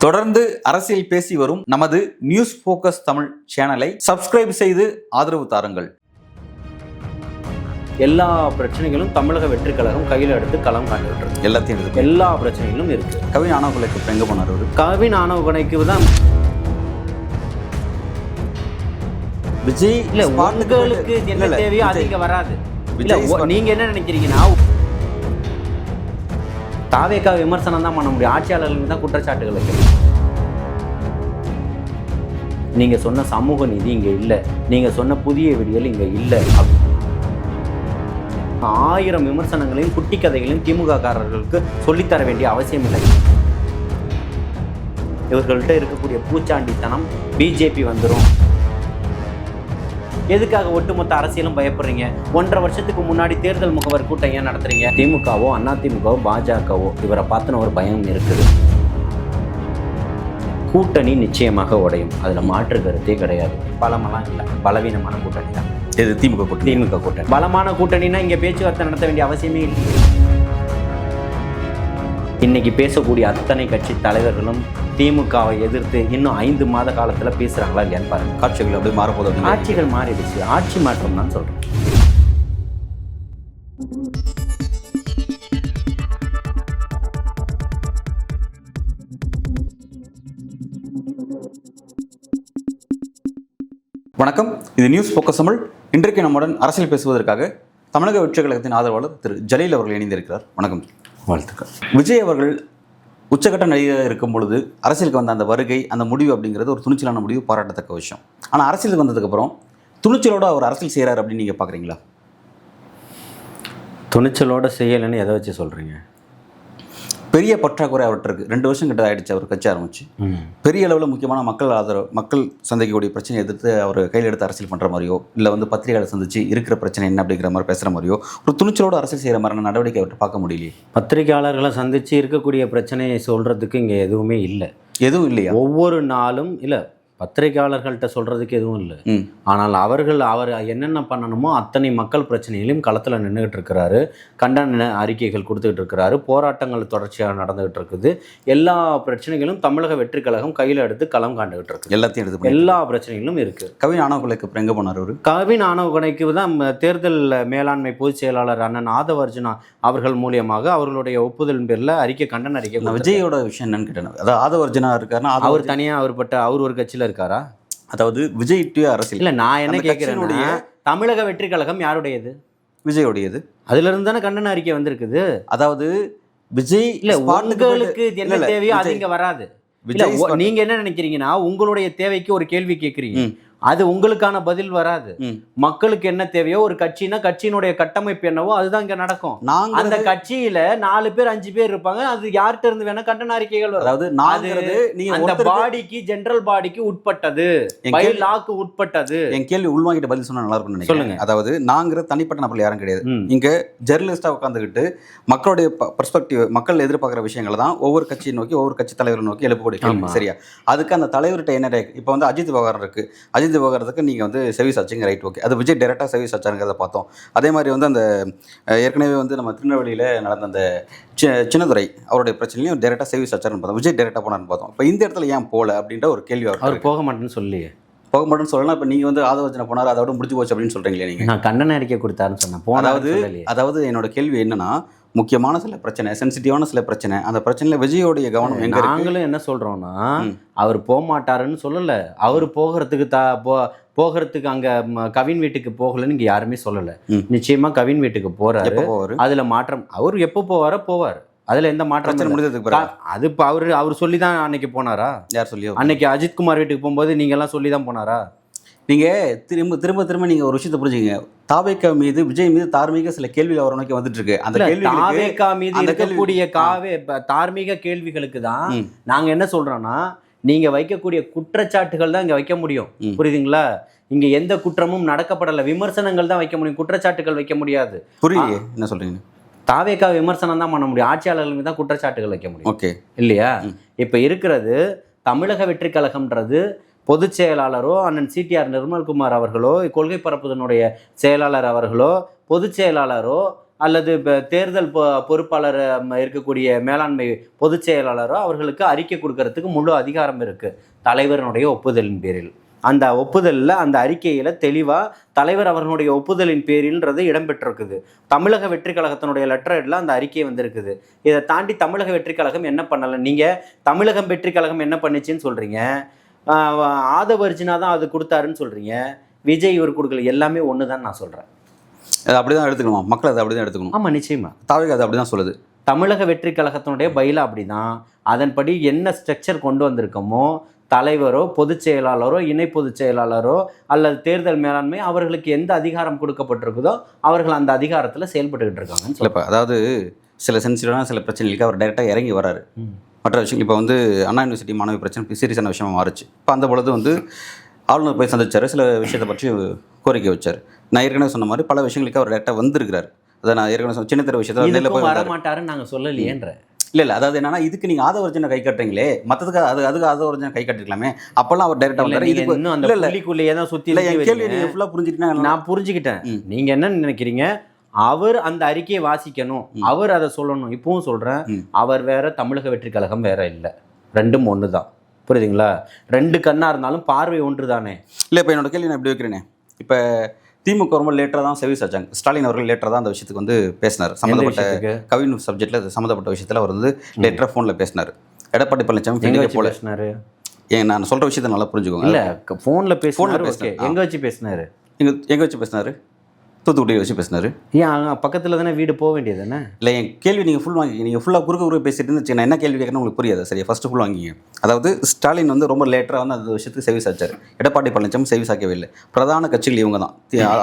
தொடர்ந்து அரசியல் பேசி வரும் நமது நியூஸ் போக்கஸ் தமிழ் சேனலை சப்ஸ்கிரைப் செய்து ஆதரவு தாருங்கள். எல்லா பிரச்சனைகளும் தமிழக வெற்றி கழகம் கையில் எடுத்து களம் காண்டிட்டு எல்லாத்தையும் எடுத்து எல்லா பிரச்சனைகளும் இருக்கு. கவின் ஆணவ கொலைக்கு எங்க போனார் அவரு? கவின் ஆணவ கொலைக்கு தான் விஜய் இல்ல உங்களுக்கு என்ன தேவையோ அது இங்க வராது. இல்ல நீங்க என்ன நினைக்கிறீங்கன்னா தாவேக்கா விமர்சனம் தான் பண்ண முடியும், ஆட்சியாளர்களுக்கு தான் குற்றச்சாட்டுகள் வைக்கணும். நீங்க சொன்ன சமூக நீதி இங்க இல்லை, நீங்க சொன்ன புதிய விடியல் இங்க இல்லை. 1000 விமர்சனங்களையும் குட்டி கதைகளையும் திமுக காரர்களுக்கு சொல்லித்தர வேண்டிய அவசியம் இல்லை. இவர்கள்ட்ட இருக்கக்கூடிய பூச்சாண்டித்தனம் பிஜேபி வந்துடும். எதுக்காக ஒட்டுமொத்த அரசியலும் பயப்படுறீங்க? 1.5 வருஷத்துக்கு முன்னாடி தேர்தல் முகவர் கூட்டம் ஏன் நடத்துறீங்க? திமுகவோ அதிமுகவோ பாஜகவோ இவரை பார்த்துன ஒரு பயம் இருக்குது. கூட்டணி நிச்சயமாக உடையும், அதுல மாற்று கருத்தே கிடையாது. பலமெல்லாம் இல்லை, பலவீனமான கூட்டணி தான் இது திமுக கூட்டணி. பலமான கூட்டணினா இங்க பேச்சுவார்த்தை நடத்த வேண்டிய அவசியமே இல்லை. இன்னைக்கு பேசக்கூடிய அத்தனை கட்சி தலைவர்களும் திமுகவை எதிர்த்து இன்னும் 5 மாத காலத்துல பேசுறாங்களா இல்லையான்னு பாருங்க. காட்சிகள் அப்படி மாறப்போகுது. ஆட்சிகள் மாறிடுச்சு, ஆட்சி மாற்றம் தான் சொல்றேன். வணக்கம், இது நியூஸ் போக்கஸ் தமிழ். இன்றைக்கு நம்முடன் அரசியல் பேசுவதற்காக தமிழக வெற்றி கழகத்தின் ஆதரவாளர் திரு ஜலீல் அவர்கள் இணைந்திருக்கிறார். வணக்கம். வாழ்த்துக்கள். விஜய் அவர்கள் உச்சகட்ட நடிகராக இருக்கும் பொழுது அரசியலுக்கு வந்த அந்த வருகை, அந்த முடிவு அப்படிங்கிறது ஒரு துணிச்சலான முடிவு, பாராட்டத்தக்க விஷயம். ஆனால் அரசியலுக்கு வந்ததுக்கப்புறம் துணிச்சலோடு அவர் அரசியல் செய்கிறார் அப்படின்னு நீங்கள் பார்க்குறீங்களா? துணிச்சலோட செய்யலைன்னு எதை வச்சு சொல்கிறீங்க? பெரிய பற்றாக்குறை அவர்கிட்ட இருக்குது. 2 வருஷம் கிட்ட ஆகிடுச்சு அவர் கட்சி ஆரம்பிச்சு. பெரிய அளவில் முக்கியமான மக்கள் ஆதரவு, மக்கள் சந்திக்கக்கூடிய பிரச்சனையை எதிர்த்து அவர் கையில் எடுத்து அரசியல் பண்ணுற மாதிரியோ, இல்லை பத்திரிகைகளை சந்திச்சு இருக்கிற பிரச்சனை என்ன அப்படிங்கிற மாதிரி பேசுகிற மாதிரியோ ஒரு துணிச்சலோடு அரசியல் செய்கிற மாதிரியான நடவடிக்கை அவர்கிட்ட பார்க்க முடியலையே. பத்திரிகையாளர்களை சந்தித்து இருக்கக்கூடிய பிரச்சனையை சொல்கிறதுக்கு இங்கே எதுவுமே இல்லை. எதுவும் இல்லையா? ஒவ்வொரு நாளும் இல்லை, பத்திரிகையாளர்கள்ட்ட சொல்கிறதுக்கு எதுவும் இல்லை. ஆனால் அவர் என்னென்ன பண்ணணுமோ அத்தனை மக்கள் பிரச்சனைகளையும் களத்தில் நின்றுகிட்டு இருக்கிறாரு. கண்டன அறிக்கைகள் கொடுத்துக்கிட்டு இருக்கிறாரு. போராட்டங்கள் தொடர்ச்சியாக நடந்துகிட்டு இருக்குது. எல்லா பிரச்சனைகளும் தமிழக வெற்றி கழகம் கையில் எடுத்து களம் காண்டுகிட்டு இருக்கு. எல்லாத்தையும் எடுத்து எல்லா பிரச்சனைகளும் இருக்குது. கவின் ஆணவ கொலைக்கு எங்கே போனார் அவர்? கவின் ஆணவ கொலைக்கு தான் தேர்தல் மேலாண்மை பொதுச் செயலாளர் அண்ணன் ஆதவர்ஜுனா அவர்கள் மூலியமாக அவர்களுடைய ஒப்புதல் பேரில் கண்டன அறிக்கை. விஜயோட விஷயம் என்னன்னு கேட்டேன். அதாவது ஆதவர்ஜுனா இருக்காருன்னா அவர் தனியாக அவர் ஒரு கட்சியில் இருக்காரா? அதாவது விஜய் அரசியல் இல்லை. நான் என்ன கேட்கிறேன், தமிழக வெற்றி கழகம் யாருடையது? விஜயோடையது. அதுல இருந்து தானே கண்டன அறிக்கை வந்திருக்குது. அதாவது விஜய் இல்ல உங்களுக்கு என்ன தேவையோ அது இங்க வராது. நீங்க என்ன நினைக்கிறீங்கன்னா உங்களுடைய தேவைக்கு ஒரு கேள்வி கேட்குறீங்க, அது உங்களுக்கான பதில் வராது. மக்களுக்கு என்ன தேவையோ ஒரு கட்சினா கட்சியினுடைய கட்டமைப்பு என்னவோ அதுதான் இங்க நடக்கும். அந்த கட்சியில 4 பேர் 5 பேர் இருப்பாங்க. அது யார்கிட்ட இருந்து வேணா கண்டன அறிக்கைகள் வரும். அதாவது அந்த பாடிக்கு, ஜெனரல் பாடிக்கு உட்பட்டது, லாக்கு உட்பட்டது. என் கேள்வி உள்வாங்கிட்ட பதில் சொன்னா நல்லா இருக்கும்னு சொல்லுங்க. அதாவது நாங்கிற தனிப்பட்ட நபர்கள் யாரும் கிடையாது. இங்க ஜெர்னலிஸ்டா உட்காந்துக்கிட்டு மக்களுடைய பெர்ஸ்பெக்டிவ், மக்கள் எதிர்பார்க்குற விஷயங்களை தான் ஒவ்வொரு கட்சியை நோக்கி, ஒவ்வொரு கட்சி தலைவரை நோக்கி எழுப்பக்கூடிய கேள்வி. சரியா? அதுக்கு அந்த தலைவர்கிட்ட என்ன இப்போ அஜித் விவகாரம் இருக்கு. அஜித் விவகாரத்துக்கு நீங்கள் சர்வீஸ் ஆச்சுங்க, ரைட், ஓகே. அது விஜய் டேரெக்டாக சர்வீஸ் ஆச்சாங்கிறத பார்த்தோம். அதே மாதிரி அந்த ஏற்கனவே நம்ம திருநெல்வேலியில் நடந்த அந்த சின்னதுரை அவருடைய பிரச்சனையும் டேரெக்டாக சர்வீஸ் ஆச்சார்னு பார்த்தோம். விஜய் டேரெக்டாக போனான்னு பார்த்தோம். இப்போ இந்த இடத்துல ஏன் போகல அப்படின்ற ஒரு கேள்வி. அவர் போக மாட்டேன்னு போக மாட்டேன்னு சொல்லலாம். இப்போ நீங்கள் ஆதவர்ஜுனா போனார், அதோட முடிஞ்சு போச்சு அப்படின்னு சொல்கிறீங்களே நீங்கள். நான் கண்டன அறிக்கை கொடுத்தாருன்னு சொன்னேன். அதாவது என்னோட கேள்வி என்னன்னா, முக்கியமான சில பிரச்சனை, சென்சிட்டிவான சில பிரச்சனை, அந்த பிரச்சனையில விஜயோடைய கவனம் எங்க? நாங்களும் என்ன சொல்றோம்னா, அவர் போக மாட்டாருன்னு சொல்லல. அவர் போகிறதுக்கு அங்க கவின் வீட்டுக்கு போகலன்னு இங்க யாருமே சொல்லல. நிச்சயமா கவின் வீட்டுக்கு போறாரு. அதுல மாற்றம், அவர் எப்போ போவார், அதுல எந்த மாற்றம் முடிஞ்சதுக்கு அது இப்போ அவர் சொல்லிதான் அன்னைக்கு போனாரா? யார் சொல்லி? அன்னைக்கு அஜித்குமார் வீட்டுக்கு போகும்போது நீங்க எல்லாம் சொல்லிதான் போனாரா? நீங்கள் திரும்ப நீங்கள் ஒரு விஷயத்தை புரிஞ்சுங்க. தாவேக்கா மீது, விஜய் மீது தார்மீக சில கேள்விகள் அவர் நோக்கி வந்துட்டு இருக்கு. அந்த கேள்வி தாவேக்கா மீது இருக்கக்கூடிய தார்மீக கேள்விகளுக்கு தான் நாங்க என்ன சொல்றோம்னா, நீங்க வைக்கக்கூடிய குற்றச்சாட்டுகள் தான் இங்க வைக்க முடியும். புரியுதுங்களா? இங்க எந்த குற்றமும் நடக்கப்படலை, விமர்சனங்கள் தான் வைக்க முடியும், குற்றச்சாட்டுகள் வைக்க முடியாது. புரியலையே என்ன சொல்றீங்க? தாவேக்கா விமர்சனம் தான் பண்ண முடியும், ஆட்சியாளர்களுக்கு தான் குற்றச்சாட்டுகள் வைக்க முடியும். ஓகே இல்லையா? இப்ப இருக்கிறது தமிழக வெற்றி கழகம்ன்றது பொதுச் செயலாளரோ அண்ணன் சிடிஆர் நிர்மல்குமார் அவர்களோ, கொள்கை பரப்புதனுடைய செயலாளர் அவர்களோ, பொதுச் செயலாளரோ, அல்லது தேர்தல் பொறுப்பாளர் இருக்கக்கூடிய மேலாண்மை பொதுச் செயலாளரோ அவர்களுக்கு அறிக்கை கொடுக்கறதுக்கு முழு அதிகாரம் இருக்குது தலைவரனுடைய ஒப்புதலின் பேரில். அந்த ஒப்புதலில் அந்த அறிக்கையில் தெளிவாக தலைவர் அவர்களுடைய ஒப்புதலின் பேரில்ன்றது இடம்பெற்றிருக்குது. தமிழக வெற்றி கழகத்தினுடைய லெட்டரில் அந்த அறிக்கை வந்திருக்குது. இதை தாண்டி தமிழக வெற்றி கழகம் என்ன பண்ணலை? நீங்கள் தமிழகம் வெற்றி கழகம் என்ன பண்ணிச்சின்னு சொல்கிறீங்க, ஆதவர்ஜினா தான் அது கொடுத்தாருன்னு சொல்கிறீங்க, விஜய் இவர் கொடுக்கல, எல்லாமே ஒன்று தான் நான் சொல்கிறேன். அது அப்படி தான் எடுத்துக்கணும், மக்கள் அதை அப்படி தான் எடுத்துக்கணும். ஆமாம், நிச்சயமாக தாவேகா அது அப்படி தான் சொல்லுது. தமிழக வெற்றி கழகத்தினுடைய பயிலா அப்படி தான். அதன்படி என்ன ஸ்ட்ரக்சர் கொண்டு வந்திருக்கோமோ தலைவரோ பொதுச் செயலாளரோ இணை பொதுச் செயலாளரோ அல்லது தேர்தல் மேலாண்மை அவர்களுக்கு எந்த அதிகாரம் கொடுக்கப்பட்டிருக்குதோ அவர்கள் அந்த அதிகாரத்தில் செயல்பட்டுக்கிட்டு இருக்காங்கன்னு சொல்லப்போ. அதாவது சில சென்சிட்டிவான சில பிரச்சனைகளுக்கு அவர் டைரெக்டாக இறங்கி வராரு. மற்ற விஷயம் இப்போ வந்து அண்ணா யூனிவர்சிட்டி மாணவி பிரச்சனை சீரியஸான விஷயமா மாறுச்சு. இப்போ அந்த பொழுது வந்து ஆளுநர் போய் சந்திச்சார், சில விஷயத்தை பற்றி கோரிக்கை வச்சார். நான் ஏற்கனவே சொன்ன மாதிரி பல விஷயங்களுக்கு அவர் டைரெக்டாக வந்திருக்கிறார். அதை நான் ஏற்கனவே சின்ன திரை விஷயத்தில் வர மாட்டாருன்னு நாங்கள் சொல்லலையேன்ற. இல்லை, அதாவது என்னன்னா இதுக்கு நீங்கள் ஆதவர்ஜனை கை கட்டுறீங்களே, மற்றதுக்கு அதுக்கு ஆதவர்ஜனை கை கட்டிருக்கலாமே. அப்போல்லாம் அவர் டைரெக்டாக வந்தார். இதுக்கு இன்னும் அந்த புள்ளிக்குள்ளேயே தான் சுற்றி இல்லை. என் கேள்வி நீங்கள் ஃபுல்லாக புரிஞ்சுக்கிட்டீங்கன்னா நான் புரிஞ்சுக்கிட்டேன். நீங்கள் என்ன நினைக்கிறீங்க? அவர் அந்த அறிக்கையை வாசிக்கணும், அவர் அதை சொல்லணும். இப்பவும் சொல்கிறேன், அவர் வேற தமிழக வெற்றி கழகம் வேற இல்லை, ரெண்டும் ஒன்று தான். புரியுதுங்களா? ரெண்டு கண்ணாக இருந்தாலும் பார்வை ஒன்று தானே. இல்லை, இப்போ என்னோட கேள்வி நான் எப்படி வைக்கிறேனே, இப்போ திமுக ரொம்ப லேட்டராக தான் சர்வீஸ் ஆச்சாங்க. ஸ்டாலின் அவர்கள் லேட்டராக தான் அந்த விஷயத்துக்கு வந்து பேசினார். சம்மந்தப்பட்ட கவின் சப்ஜெக்டில் சம்மந்தப்பட்ட விஷயத்தில் அவர் வந்து லேட்டராக ஃபோனில் பேசினார். எடப்பாடி பழனிசாமி போல பேசினார். ஏன் நான் சொல்கிற விஷயத்தை நல்லா புரிஞ்சுக்கோங்க. இல்லை, ஃபோனில் பேசினார். எங்கே வச்சு பேசினார்? எங்கே வச்சு பேசினார்? தூத்துக்குடி வச்சு பேசினார். ஏன் பக்கத்தில் தானே வீடு போக வேண்டியது தானே? இல்லை, என் கேள்வி நீங்கள் ஃபுல் வாங்கி நீங்கள் ஃபுல்லாக குறுக்க பேசிட்டு இருந்துச்சு. நான் என்ன கேள்வி கேட்கணும் உங்களுக்கு புரியாது. சரியா, ஃபஸ்ட்டு ஃபுல் வாங்கிங்க. அதாவது ஸ்டாலின் வந்து ரொம்ப லேட்டராக வந்து அந்த விஷயத்துக்கு சர்வீஸ் ஆச்சார். எடப்பாடி பழனிசாமி சர்வீஸ் ஆக்கவே இல்லை. பிரதான கட்சிகள் இவங்க தான்,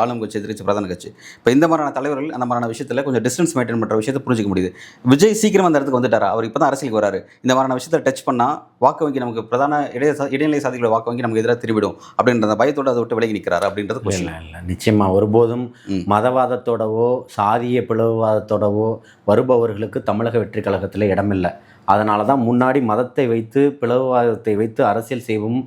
ஆளும் கட்சி எதிர்த்து பிரதான கட்சி. இப்போ இந்த மாதிரியான தலைவர்கள் அந்த மாதிரியான விஷயத்தில் கொஞ்சம் டிஸ்டன்ஸ் மெயின்டைன் பண்ணுற விஷயத்தை புரிஞ்சிக்க முடியுது. விஜய் சீக்கிரம் அந்த இடத்துக்கு வந்துட்டாரா? அவர் இப்போ தான் அரசியலுக்கு வராரு. இந்த மாதிரியான விஷயத்தை டச் பண்ணால் வாக்கு வங்கி நமக்கு பிரதான இடைநிலை சாதிகளோட வாக்கு வங்கி நமக்கு எதிராக திரும்பிடும் அப்படின்ற பயத்தோடு அதை விட்டு விலகி நிற்கிறாரு அப்படின்றது கொஸ்டின். இல்லை, நிச்சயமாக ஒருபோதும் மதவாதத்தோடவோ சாதிய பிளவுவாதத்தோடவோ வருபவர்களுக்கு தமிழக வெற்றி கழகத்தில் இடமில்லை. அதனால தான் முன்னாடி மதத்தை வைத்து பிளவுவாதத்தை வைத்து அரசியல் செய்வும்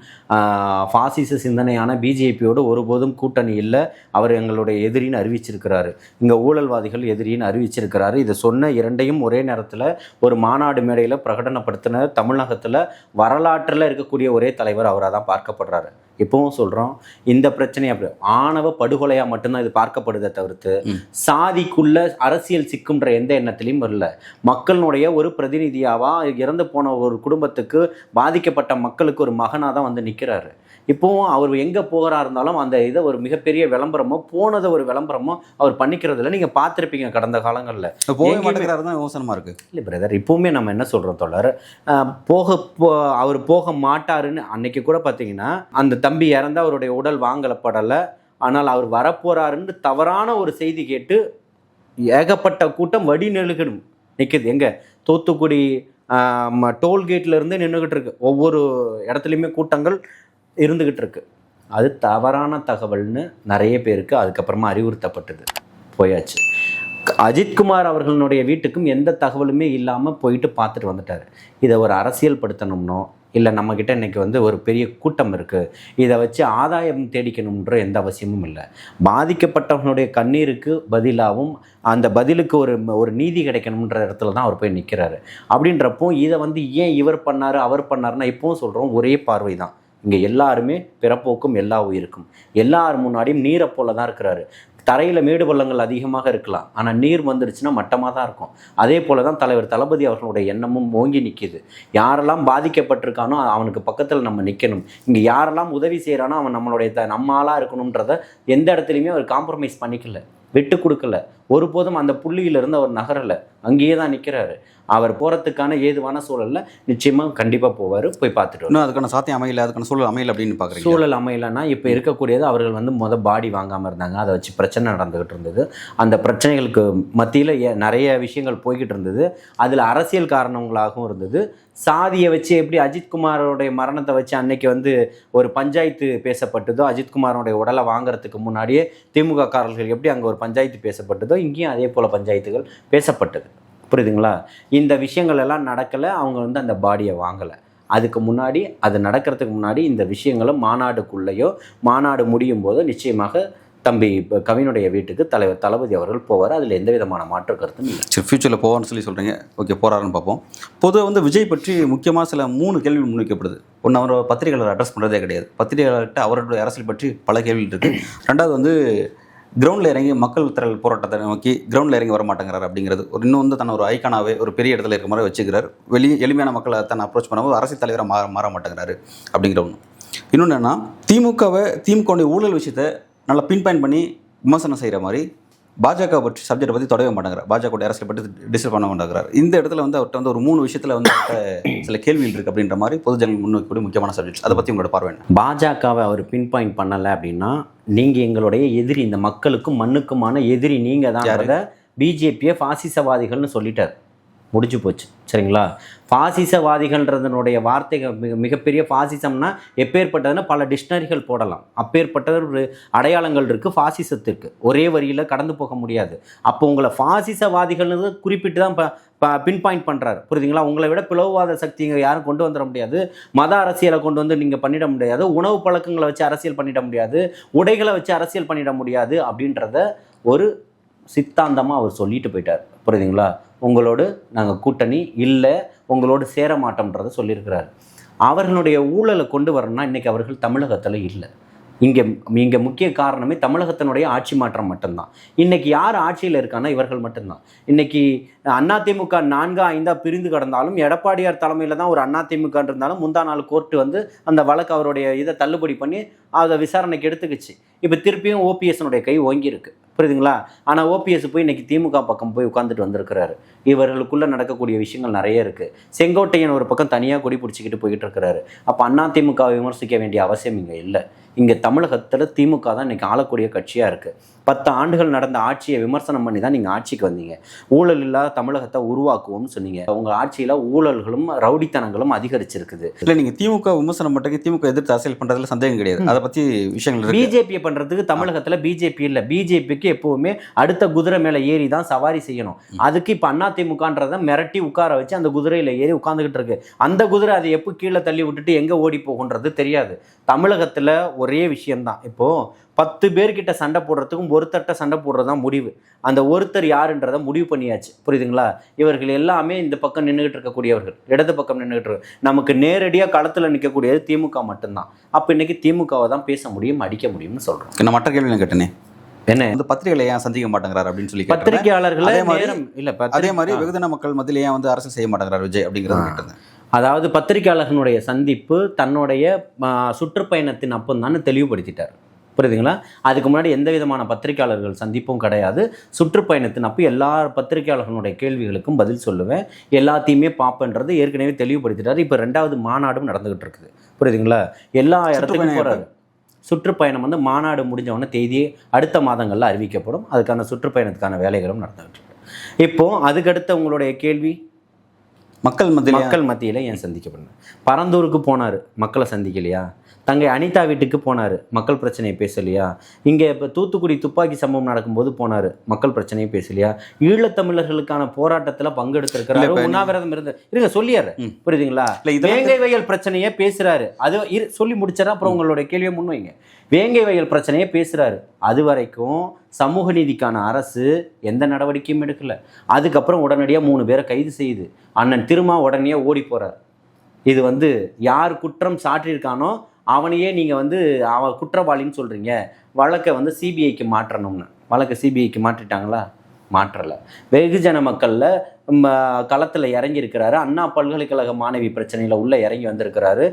ஃபாசிச சிந்தனையான பிஜேபியோடு ஒருபோதும் கூட்டணி இல்லை. அவர் எங்களுடைய எதிரின்னு அறிவிச்சிருக்கிறாரு. இங்கே ஊழல்வாதிகள் எதிரின்னு அறிவிச்சிருக்கிறாரு. இதை சொன்ன இரண்டையும் ஒரே நேரத்தில் ஒரு மாநாடு மேடையில் பிரகடனப்படுத்தின தமிழகத்தில் வரலாற்றில் இருக்கக்கூடிய ஒரே தலைவர் அவராக தான் பார்க்கப்படுறாரு. இப்பவும் சொல்கிறோம், இந்த பிரச்சனை அப்படி ஆணவ படுகொலையாக மட்டும்தான் இது பார்க்கப்படுதே தவிர்த்து சாதிக்குள்ள அரசியல் சிக்குன்ற எந்த எண்ணத்திலையும் வரல. மக்களுடைய ஒரு பிரதிநிதியாவா இறந்து போன ஒரு குடும்பத்துக்கு பாதிக்கப்பட்ட மக்களுக்கு ஒரு மகனாக தான் வந்து நிற்கிறாரு. இப்போவும் அவர் எங்கே போகிறா இருந்தாலும் அந்த இதை ஒரு மிகப்பெரிய விளம்பரமோ போனதை ஒரு விளம்பரமோ அவர் பண்ணிக்கிறதுல நீங்கள் பார்த்துருப்பீங்க கடந்த காலங்களில். யோசனமாக இருக்குது. இல்லை பிரதர், இப்போவுமே நம்ம என்ன சொல்கிறோம் தோழர், அவர் போக மாட்டாருன்னு அன்னைக்கு கூட பார்த்தீங்கன்னா அந்த தம்பி இறந்து அவருடைய உடல் வாங்கப்படலை, ஆனால் அவர் வரப்போறாருன்னு தவறான ஒரு செய்தி கேட்டு ஏகப்பட்ட கூட்டம் வடி நெழுகணும் நிற்குது. எங்கே? தூத்துக்குடி டோல்கேட்டில் இருந்து நின்றுக்கிட்டு இருக்கு. ஒவ்வொரு இடத்துலையுமே கூட்டங்கள் இருந்துக்கிட்டு இருக்கு. அது தவறான தகவல்னு நிறைய பேருக்கு அதுக்கப்புறமா அறிவுறுத்தப்பட்டது, போயாச்சு. அஜித்குமார் அவர்களுடைய வீட்டுக்கும் எந்த தகவலுமே இல்லாமல் போயிட்டு பார்த்துட்டு வந்துட்டார். இதை ஒரு அரசியல் படுத்தணும்னோ இல்லை நம்மக்கிட்ட இன்றைக்கி வந்து ஒரு பெரிய கூட்டம் இருக்குது, இதை வச்சு ஆதாயம் தேடிக்கணுன்ற எந்த அவசியமும் இல்லை. பாதிக்கப்பட்டவனுடைய கண்ணீருக்கு பதிலாகவும் அந்த பதிலுக்கு ஒரு நீதி கிடைக்கணுன்ற இடத்துல தான் அவர் போய் நிற்கிறாரு. அப்படின்றப்போ இதை வந்து ஏன் இவர் பண்ணார் அவர் பண்ணாருன்னா இப்போவும் சொல்கிறோம், ஒரே பார்வை தான். இங்கே எல்லாருமே பிறப்போக்கும் எல்லா உயிருக்கும் எல்லார் முன்னாடியும் நீரை போல தான் இருக்கிறாரு. தரையில் மேடு பள்ளங்கள் அதிகமாக இருக்கலாம், ஆனால் நீர் வந்துடுச்சுன்னா மட்டமாக தான் இருக்கும். அதே போல தான் தலைவர் தளபதி அவர்களுடைய எண்ணமும் ஓங்கி நிற்கிது. யாரெல்லாம் பாதிக்கப்பட்டிருக்கானோ அவனுக்கு பக்கத்தில் நம்ம நிற்கணும். இங்கே யாரெல்லாம் உதவி செய்கிறானோ அவன் நம்மளுடைய நம்ம ஆளாக இருக்கணுன்றதை எந்த இடத்துலையுமே அவர் காம்ப்ரமைஸ் பண்ணிக்கல, விட்டு கொடுக்கல. ஒருபோதும் அந்த புள்ளியிலிருந்து அவர் நகரலை, அங்கேயே தான் நிற்கிறாரு. அவர் போகிறதுக்கான ஏதுவான சூழலில் நிச்சயமாக கண்டிப்பாக போவார், போய் பார்த்துட்டு வரும். அதுக்கான சாத்தியம் அமையல, அதுக்கான சூழல் அமையல அப்படின்னு பார்க்குறேன். சூழல் அமையலைன்னா இப்போ இருக்கக்கூடியது அவர்கள் வந்து பாடி வாங்காமல் இருந்தாங்க, அதை வச்சு பிரச்சனை நடந்துக்கிட்டு இருந்தது. அந்த பிரச்சனைகளுக்கு மத்தியில் நிறைய விஷயங்கள் போய்கிட்டு இருந்தது. அதில் அரசியல் காரணங்களாகவும் இருந்தது. சாதியை வச்சு எப்படி அஜித்குமாரோடைய மரணத்தை வச்சு அன்னைக்கு வந்து ஒரு பஞ்சாயத்து பேசப்பட்டதோ, அஜித்குமாரோடைய உடலை வாங்குறதுக்கு முன்னாடியே திமுக காரர்கள் எப்படி அங்கே ஒரு பஞ்சாயத்து பேசப்பட்டதோ, இங்கேயும் அதே போல் பஞ்சாயத்துகள் பேசப்பட்டது. புரியுதுங்களா? இந்த விஷயங்கள் எல்லாம் நடக்கலை, அவங்க வந்து அந்த பாடியை வாங்கலை. அதுக்கு முன்னாடி, அது நடக்கிறதுக்கு முன்னாடி இந்த விஷயங்களும் மாநாடுக்குள்ளேயோ மாநாடு முடியும் போதோ நிச்சயமாக தம்பி கவினுடைய வீட்டுக்கு தலைவர் தளபதி அவர்கள் போவார். அதில் எந்த விதமான மாற்று கருத்தும் இல்லை. சரி, ஃபியூச்சரில் போவார்னு சொல்கிறீங்க. ஓகே, போகிறாருன்னு பார்ப்போம். பொதுவாக வந்து விஜய் பற்றி முக்கியமாக சில 3 கேள்வி முன்வைக்கப்படுது. ஒன்று, அவர் பத்திரிகையாளர் அட்ரஸ் பண்ணுறதே கிடையாது. பத்திரிகையாளர்கிட்ட அவருடைய அரசியல் பற்றி பல கேள்விகள் இருக்குது. 2வது வந்து கிரவுண்டில் இறங்கி மக்கள் திரள் போராட்டத்தை நோக்கி கிரவுண்டில் இறங்கி வர மாட்டேங்கிறார் அப்படிங்கிறது. இன்னும் வந்து தன்னை ஒரு ஐக்கானாவே ஒரு பெரிய இடத்துல இருக்க மாதிரி வச்சுக்கிறார். எளிமையான மக்களை தன்னை அப்ரோச் பண்ணும்போது அரசியல் தலைவராக மாற மாட்டேங்கிறாரு அப்படிங்கிற ஒன்று. இன்னொன்று என்னென்னா, திமுகவுடைய ஊழல் விஷயத்தை நல்லா பின் பாயிண்ட் பண்ணி விமர்சனம் செய்கிற மாதிரி பாஜக பற்றி சப்ஜெக்டை பற்றி தொடவே மாட்டேங்கிறார். பாஜக அரசியல் பற்றி டிஸ்டர்ப் பண்ண மாட்டேங்கிறார். இந்த இடத்துல வந்து அவர்கிட்ட வந்து ஒரு 3 விஷயத்தில் வந்து சில கேள்விகள் இருக்குது அப்படின்ற மாதிரி பொதுஜனங்கள் முன்வைக்கக்கூடிய முக்கியமான சப்ஜெக்ட்ஸ். அதை பற்றி உங்களோட பார்வை என்ன? பாஜகவை அவர் பின் பாயிண்ட் பண்ணலை அப்படின்னா, நீங்கள் எங்களுடைய எதிரி, இந்த மக்களுக்கும் மண்ணுக்குமான எதிரி நீங்கள் தான். பிஜேபியை பாசிசவாதிகள்னு சொல்லிட்டார். முடிஞ்சு போச்சு. சரிங்களா? பாசிசவாதிகள்ன்றதனுடைய வார்த்தைகள் மிகப்பெரிய பாசிசம்னா எப்பேற்பட்டதுன்னா பல டிக்ஷனரிகள் போடலாம். அப்பேற்பட்ட ஒரு அடையாளங்கள் இருக்குது பாசிசத்திற்கு. ஒரே வரியில் கடந்து போக முடியாது. அப்போ உங்களை பாசிசவாதிகள்னு குறிப்பிட்டு தான் பின் பாயிண்ட் பண்ணுறாரு. புரியுதுங்களா? உங்களை விட பிளவுவாத சக்தி இங்கே யாரும் கொண்டு வந்துட முடியாது. மத அரசியலை கொண்டு வந்து நீங்கள் பண்ணிட முடியாது. உணவு பழக்கங்களை வச்சு அரசியல் பண்ணிட முடியாது. உடைகளை வச்சு அரசியல் பண்ணிட முடியாது. அப்படின்றத ஒரு சித்தாந்தமாக அவர் சொல்லிட்டு போயிட்டார். புரியுதுங்களா? உங்களோடு நாங்கள் கூட்டணி இல்லை, உங்களோடு சேர மாட்டோம்ன்றதை சொல்லியிருக்கிறார். அவர்களுடைய ஊழலை கொண்டு வரணும்னா இன்றைக்கி அவர்கள் தமிழகத்தில் இல்லை. இங்கே முக்கிய காரணமே தமிழகத்தினுடைய ஆட்சி மாற்றம் மட்டும்தான். இன்றைக்கி யார் ஆட்சியில் இருக்கான்னா இவர்கள் மட்டும்தான். இன்றைக்கி அதிமுக 4-5 பிரிந்து கிடந்தாலும் எடப்பாடியார் தலைமையில் தான் ஒரு அதிமுக இருந்தாலும் முந்தா நாள் கோர்ட்டு வந்து அந்த வழக்கு அவருடைய இதை தள்ளுபடி பண்ணி அதை விசாரணைக்கு எடுத்துக்கிச்சு. இப்போ திருப்பியும் ஓபிஎஸ்னுடைய கை ஓங்கியிருக்கு. புரியுதுங்களா? ஆனால் ஓபிஎஸ் போய் இன்றைக்கி திமுக பக்கம் போய் உட்காந்துட்டு வந்திருக்கிறாரு. இவர்களுக்குள்ளே நடக்கக்கூடிய விஷயங்கள் நிறைய இருக்குது. செங்கோட்டையன் ஒரு பக்கம் தனியாக கொடி பிடிச்சிக்கிட்டு போய்கிட்டு இருக்கிறாரு. அப்போ அதிமுகவை விமர்சிக்க வேண்டிய அவசியம் இங்கே இல்லை. இங்கே தமிழகத்தில் திமுக தான் இன்றைக்கி ஆளக்கூடிய கட்சியாக இருக்குது. 10 ஆண்டுகள் நடந்த ஆட்சியை விமர்சனம் பண்ணி தான் நீங்கள் ஆட்சிக்கு வந்தீங்க. ஊழல் இல்லாத தமிழகத்தை உருவாக்குவோம்னு சொன்னீங்க. உங்கள் ஆட்சியில் ஊழல்களும் ரவுடித்தனங்களும் அதிகரிச்சிருக்குது. இல்லை, நீங்கள் திமுக விமர்சனம் மட்டும் திமுக எதிர்த்து அரசியல் பண்ணுறதுல சந்தேகம் கிடையாது. அதை பற்றி விஷயங்கள் பிஜேபியை பண்ணுறதுக்கு தமிழகத்தில் பிஜேபி இல்லை. பிஜேபிக்கு எப்போவுமே அடுத்த குதிரை மேலே ஏறி தான் சவாரி செய்யணும். அதுக்கு இப்போ அதிமுகன்றதை மிரட்டி உட்கார வச்சு அந்த குதிரையில் ஏறி உட்காந்துக்கிட்டு இருக்கு. அந்த குதிரை அதை எப்போ கீழே தள்ளி விட்டுட்டு எங்கே ஓடி போகுன்றது தெரியாது. தமிழகத்தில் ஒரே விஷயம்தான். இப்போது 10 பேர்கிட்ட சண்டை போடுறதுக்கும் ஒருத்தட்ட சண்டை போடுறது தான் முடிவு. அந்த ஒருத்தர் யாருன்றதை முடிவு பண்ணியாச்சு. புரியுதுங்களா? இவர்கள் எல்லாமே இந்த பக்கம் நின்றுகிட்டு இருக்கக்கூடியவர்கள், இடது பக்கம் நின்றுகிட்டு இருக்கு. நமக்கு நேரடியாக களத்தில் நிற்கக்கூடியது திமுக மட்டும்தான். அப்போ இன்னைக்கு திமுகவை தான் பேச முடியும், அடிக்க முடியும்னு சொல்கிறோம். என்ன மற்ற கேள்வி கேட்டேனே, என்ன வந்து பத்திரிகைகளை ஏன் சந்திக்க மாட்டேங்கிறார் அப்படின்னு சொல்லி பத்திரிகையாளர்கள் அதே மாதிரி வெகுஜன மக்கள் மத்தியில் ஏன் வந்து அரசியல் செய்ய மாட்டேங்கிறார் விஜய் அப்படிங்கிறது கேட்டது. அதாவது பத்திரிகையாளர்களுடைய சந்திப்பு தன்னுடைய சுற்றுப்பயணத்தின் அப்பந்தான்னு தெளிவுபடுத்திட்டார். புரியுதுங்களா? அதுக்கு முன்னாடி எந்த விதமான பத்திரிகையாளர்கள் சந்திப்பும் கிடையாது. சுற்றுப்பயணத்தின் அப்போ எல்லா பத்திரிகையாளர்களுடைய கேள்விகளுக்கும் பதில் சொல்லுவேன், எல்லாத்தையுமே பார்ப்பேன்றது ஏற்கனவே தெளிவுபடுத்திட்டார். இப்போ 2வது மாநாடும் நடந்துகிட்டு இருக்குது. புரியுதுங்களா? எல்லா இடத்துக்கும் போகிறாரு. சுற்றுப்பயணம் வந்து மாநாடு முடிஞ்சவொடனே தேதியே அடுத்த மாதங்களில் அறிவிக்கப்படும். அதுக்கான சுற்றுப்பயணத்துக்கான வேலைகளும் நடந்துகிட்டு இருக்கு. இப்போது அதுக்கடுத்த உங்களுடைய கேள்வி, மக்கள் மத்தியில் ஏன் சந்திக்கப்படணும்? பரந்தூருக்கு போனார், மக்களை சந்திக்கலையா? தங்கை அனிதா வீட்டுக்கு போனார், மக்கள் பிரச்சனையை பேசலையா? இங்கே இப்போ தூத்துக்குடி துப்பாக்கி சம்பவம் நடக்கும்போது போனார், மக்கள் பிரச்சனையை பேசலையா? ஈழத்தமிழர்களுக்கான போராட்டத்தில் பங்கெடுத்திருக்கிறாரு, உண்ணாவிரதம் இருங்க சொல்லியாரு. புரியுதுங்களா? வேங்கை வயல் பிரச்சனையை பேசுகிறாரு. அது சொல்லி முடிச்சாரு. அப்புறம் உங்களுடைய கேள்வியை முன்வைங்க. வேங்கை வயல் பிரச்சனையை பேசுகிறாரு. அது வரைக்கும் சமூக நீதிக்கான அரசு எந்த நடவடிக்கையும் எடுக்கலை. அதுக்கப்புறம் உடனடியாக 3 பேரை கைது செய்யுது. அண்ணன் திருமா உடனே ஓடி போகிறார். இது வந்து யார் குற்றம் சாட்டியிருக்கானோ அவனையே நீங்கள் வந்து அவன் குற்றவாளின்னு சொல்கிறீங்க. வழக்கை வந்து சிபிஐக்கு மாற்றணும்னு. வழக்கை சிபிஐக்கு மாற்றிட்டாங்களா? மாற்றலை. வெகுஜன மக்களில் களத்தில் இறங்கியிருக்கிறாரு. அண்ணா பல்கலைக்கழக மாணவி பிரச்சனையில் உள்ளே இறங்கி வந்திருக்கிறாரு.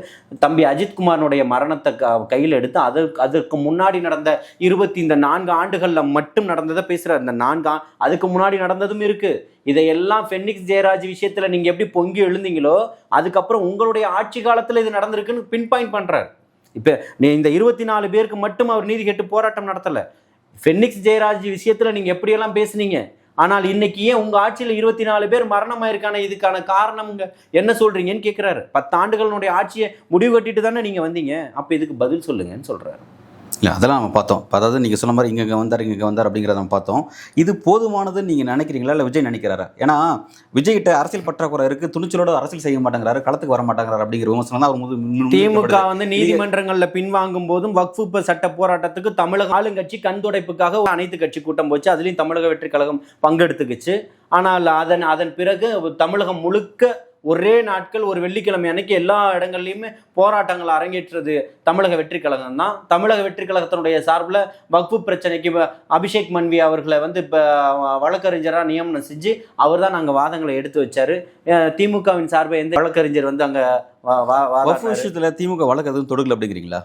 தம்பி அஜித்குமாரனுடைய மரணத்தை கையில் எடுத்து அதற்கு முன்னாடி நடந்த 24 ஆண்டுகளில் மட்டும் நடந்ததை பேசுகிறார். இந்த அதுக்கு முன்னாடி நடந்ததும் இருக்குது. இதையெல்லாம் ஃபெனிக்ஸ் ஜெயராஜ் விஷயத்தில் நீங்கள் எப்படி பொங்கி எழுந்தீங்களோ அதுக்கப்புறம் உங்களுடைய ஆட்சி காலத்தில் இது நடந்திருக்குன்னு பின் பாயிண்ட் பண்ணுறார். இப்போ இந்த 24 பேருக்கு மட்டும் அவர் நீதி கேட்டு போராட்டம் நடத்தலை. ஃபெனிக்ஸ் ஜெயராஜ் விஷயத்தில் நீங்கள் எப்படியெல்லாம் பேசுனீங்க? ஆனால் இன்னைக்கு ஏன் உங்கள் ஆட்சியில் 24 பேர் மரணமாயிருக்கான இதுக்கான காரணம் என்ன சொல்கிறீங்கன்னு கேட்குறாரு. 10 ஆண்டுகளுடைய ஆட்சியை முடிவு கட்டிட்டு தானே நீங்கள் வந்தீங்க. அப்போ இதுக்கு பதில் சொல்லுங்கன்னு சொல்கிறாரு. இல்லை அதெல்லாம் நம்ம பார்த்தோம். அதாவது நீங்கள் சொன்ன மாதிரி இங்கே வந்தார் அப்படிங்கிறத நம்ம பார்த்தோம். இது போதுமானதுன்னு நீங்கள் நினைக்கிறீங்களா, இல்லை விஜய் நினைக்கிறாரா? ஏன்னா விஜய்கிட்ட அரசியல் பற்றாக்குறை இருக்குது, துணிச்சலோட அரசியல் செய்ய மாட்டேங்கிறாரு, களத்துக்கு வர மாட்டேங்கிறாரு அப்படிங்கிற விமர்சனம் தான் அவர் திமுக வந்து நீதிமன்றங்களில் பின்வாங்கும் போதும் வக்ஃபு சட்ட போராட்டத்துக்கு தமிழக ஆளுங்கட்சி கண்துடைப்புக்காக அனைத்து கட்சி கூட்டம் போச்சு. அதுலேயும் தமிழக வெற்றி கழகம் பங்கெடுத்துக்குச்சு. ஆனால் அதன் பிறகு தமிழகம் முழுக்க ஒரே நாட்கள் ஒரு வெள்ளிக்கிழமை அன்னைக்கு எல்லா இடங்கள்லையுமே போராட்டங்கள் அரங்கேற்றது தமிழக வெற்றி கழகம் தான். தமிழக வெற்றி கழகத்தினுடைய சார்பில் வக்ஃபு பிரச்சனைக்கு அபிஷேக் மன்வி அவர்களை வந்து இப்போ வழக்கறிஞராக நியமனம் செஞ்சு அவர் தான் நாங்கள் வாதங்களை எடுத்து வச்சாரு. திமுகவின் சார்பை எந்த வழக்கறிஞர் வந்து அங்கே வக்ஃபு விஷயத்தில் திமுக வழக்கு எதுவும் தொடுக்கல அப்படிங்கிறீங்களா?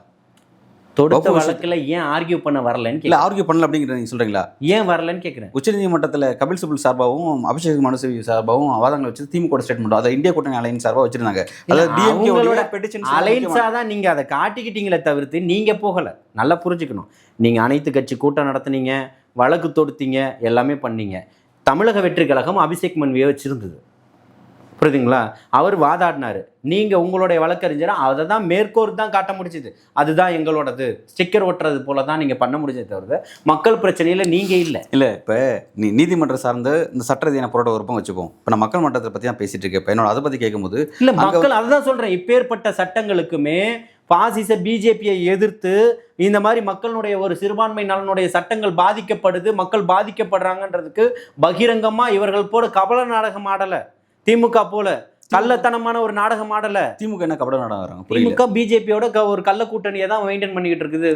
தொடுத்த வழக்குல ஏன் ஆர்கியூ பண்ண வரலன்னு இல்லை ஆர்கியூ பண்ணல அப்படிங்கிறத நீங்கள் சொல்கிறீங்களா? ஏன் வரலன்னு கேட்குறேன். உச்சநீதிமன்றத்தில் கபில் சிபல் சார்பாகவும் அபிஷேக் மனு சிவி சார்பாகவும் வாதங்களை வச்சு திமுக ஸ்டேட்மெண்ட் அதை இந்தியா கூட்டணி அலையன்ஸ் சார்பாக வச்சிருந்தாங்க. அதாவது பெட்டிஷன் அலையன்ஸாக தான் நீங்கள் அதை காட்டிக்கிட்டீங்களே தவிர்த்து நீங்கள் போகலை. நல்லா புரிஞ்சுக்கணும். நீங்கள் அனைத்து கட்சி கூட்டம் நடத்துனீங்க, வழக்கு தொடுத்தீங்க, எல்லாமே பண்ணீங்க. தமிழக வெற்றி கழகம் அபிஷேக் மன்வியை வச்சிருந்தது, புரியுதுங்களா? அவர் வாதாடினாரு. நீங்கள் உங்களுடைய வழக்கறிஞரை அதை தான் மேற்கோர் தான் காட்ட முடிச்சுது. அதுதான் எங்களோடது, ஸ்டிக்கர் ஒட்டுறது போல தான் நீங்கள் பண்ண முடிஞ்சதை தவிர மக்கள் பிரச்சனையில் நீங்கள் இல்லை. இப்போ நீதிமன்றம் சார்ந்த இந்த சட்ட ரீதியான போராட்ட விருப்பம் வச்சுப்போம். இப்போ நான் மக்கள் மன்றத்தை பற்றி தான் பேசிட்டு இருக்கேன். இப்போ என்னோட அதை பற்றி கேட்கும்போது இல்லை மக்கள் அதை தான் சொல்கிறேன். இப்பேற்பட்ட சட்டங்களுக்குமே பாசிச பிஜேபியை எதிர்த்து இந்த மாதிரி மக்களுடைய ஒரு சிறுபான்மை நலனுடைய சட்டங்கள் பாதிக்கப்படுது, மக்கள் பாதிக்கப்படுறாங்கன்றதுக்கு பகிரங்கமாக இவர்கள் போல கபல நாடகம் ஆடலை. திமுக போல கள்ளத்தனமான ஒரு நாடகம் ஆடல. திமுக என்ன கபட நாடகம்? திமுக பிஜேபியோட ஒரு கள்ள கூட்டணியை தான் மெயின்டைன் பண்ணிக்கிட்டு இருக்குது.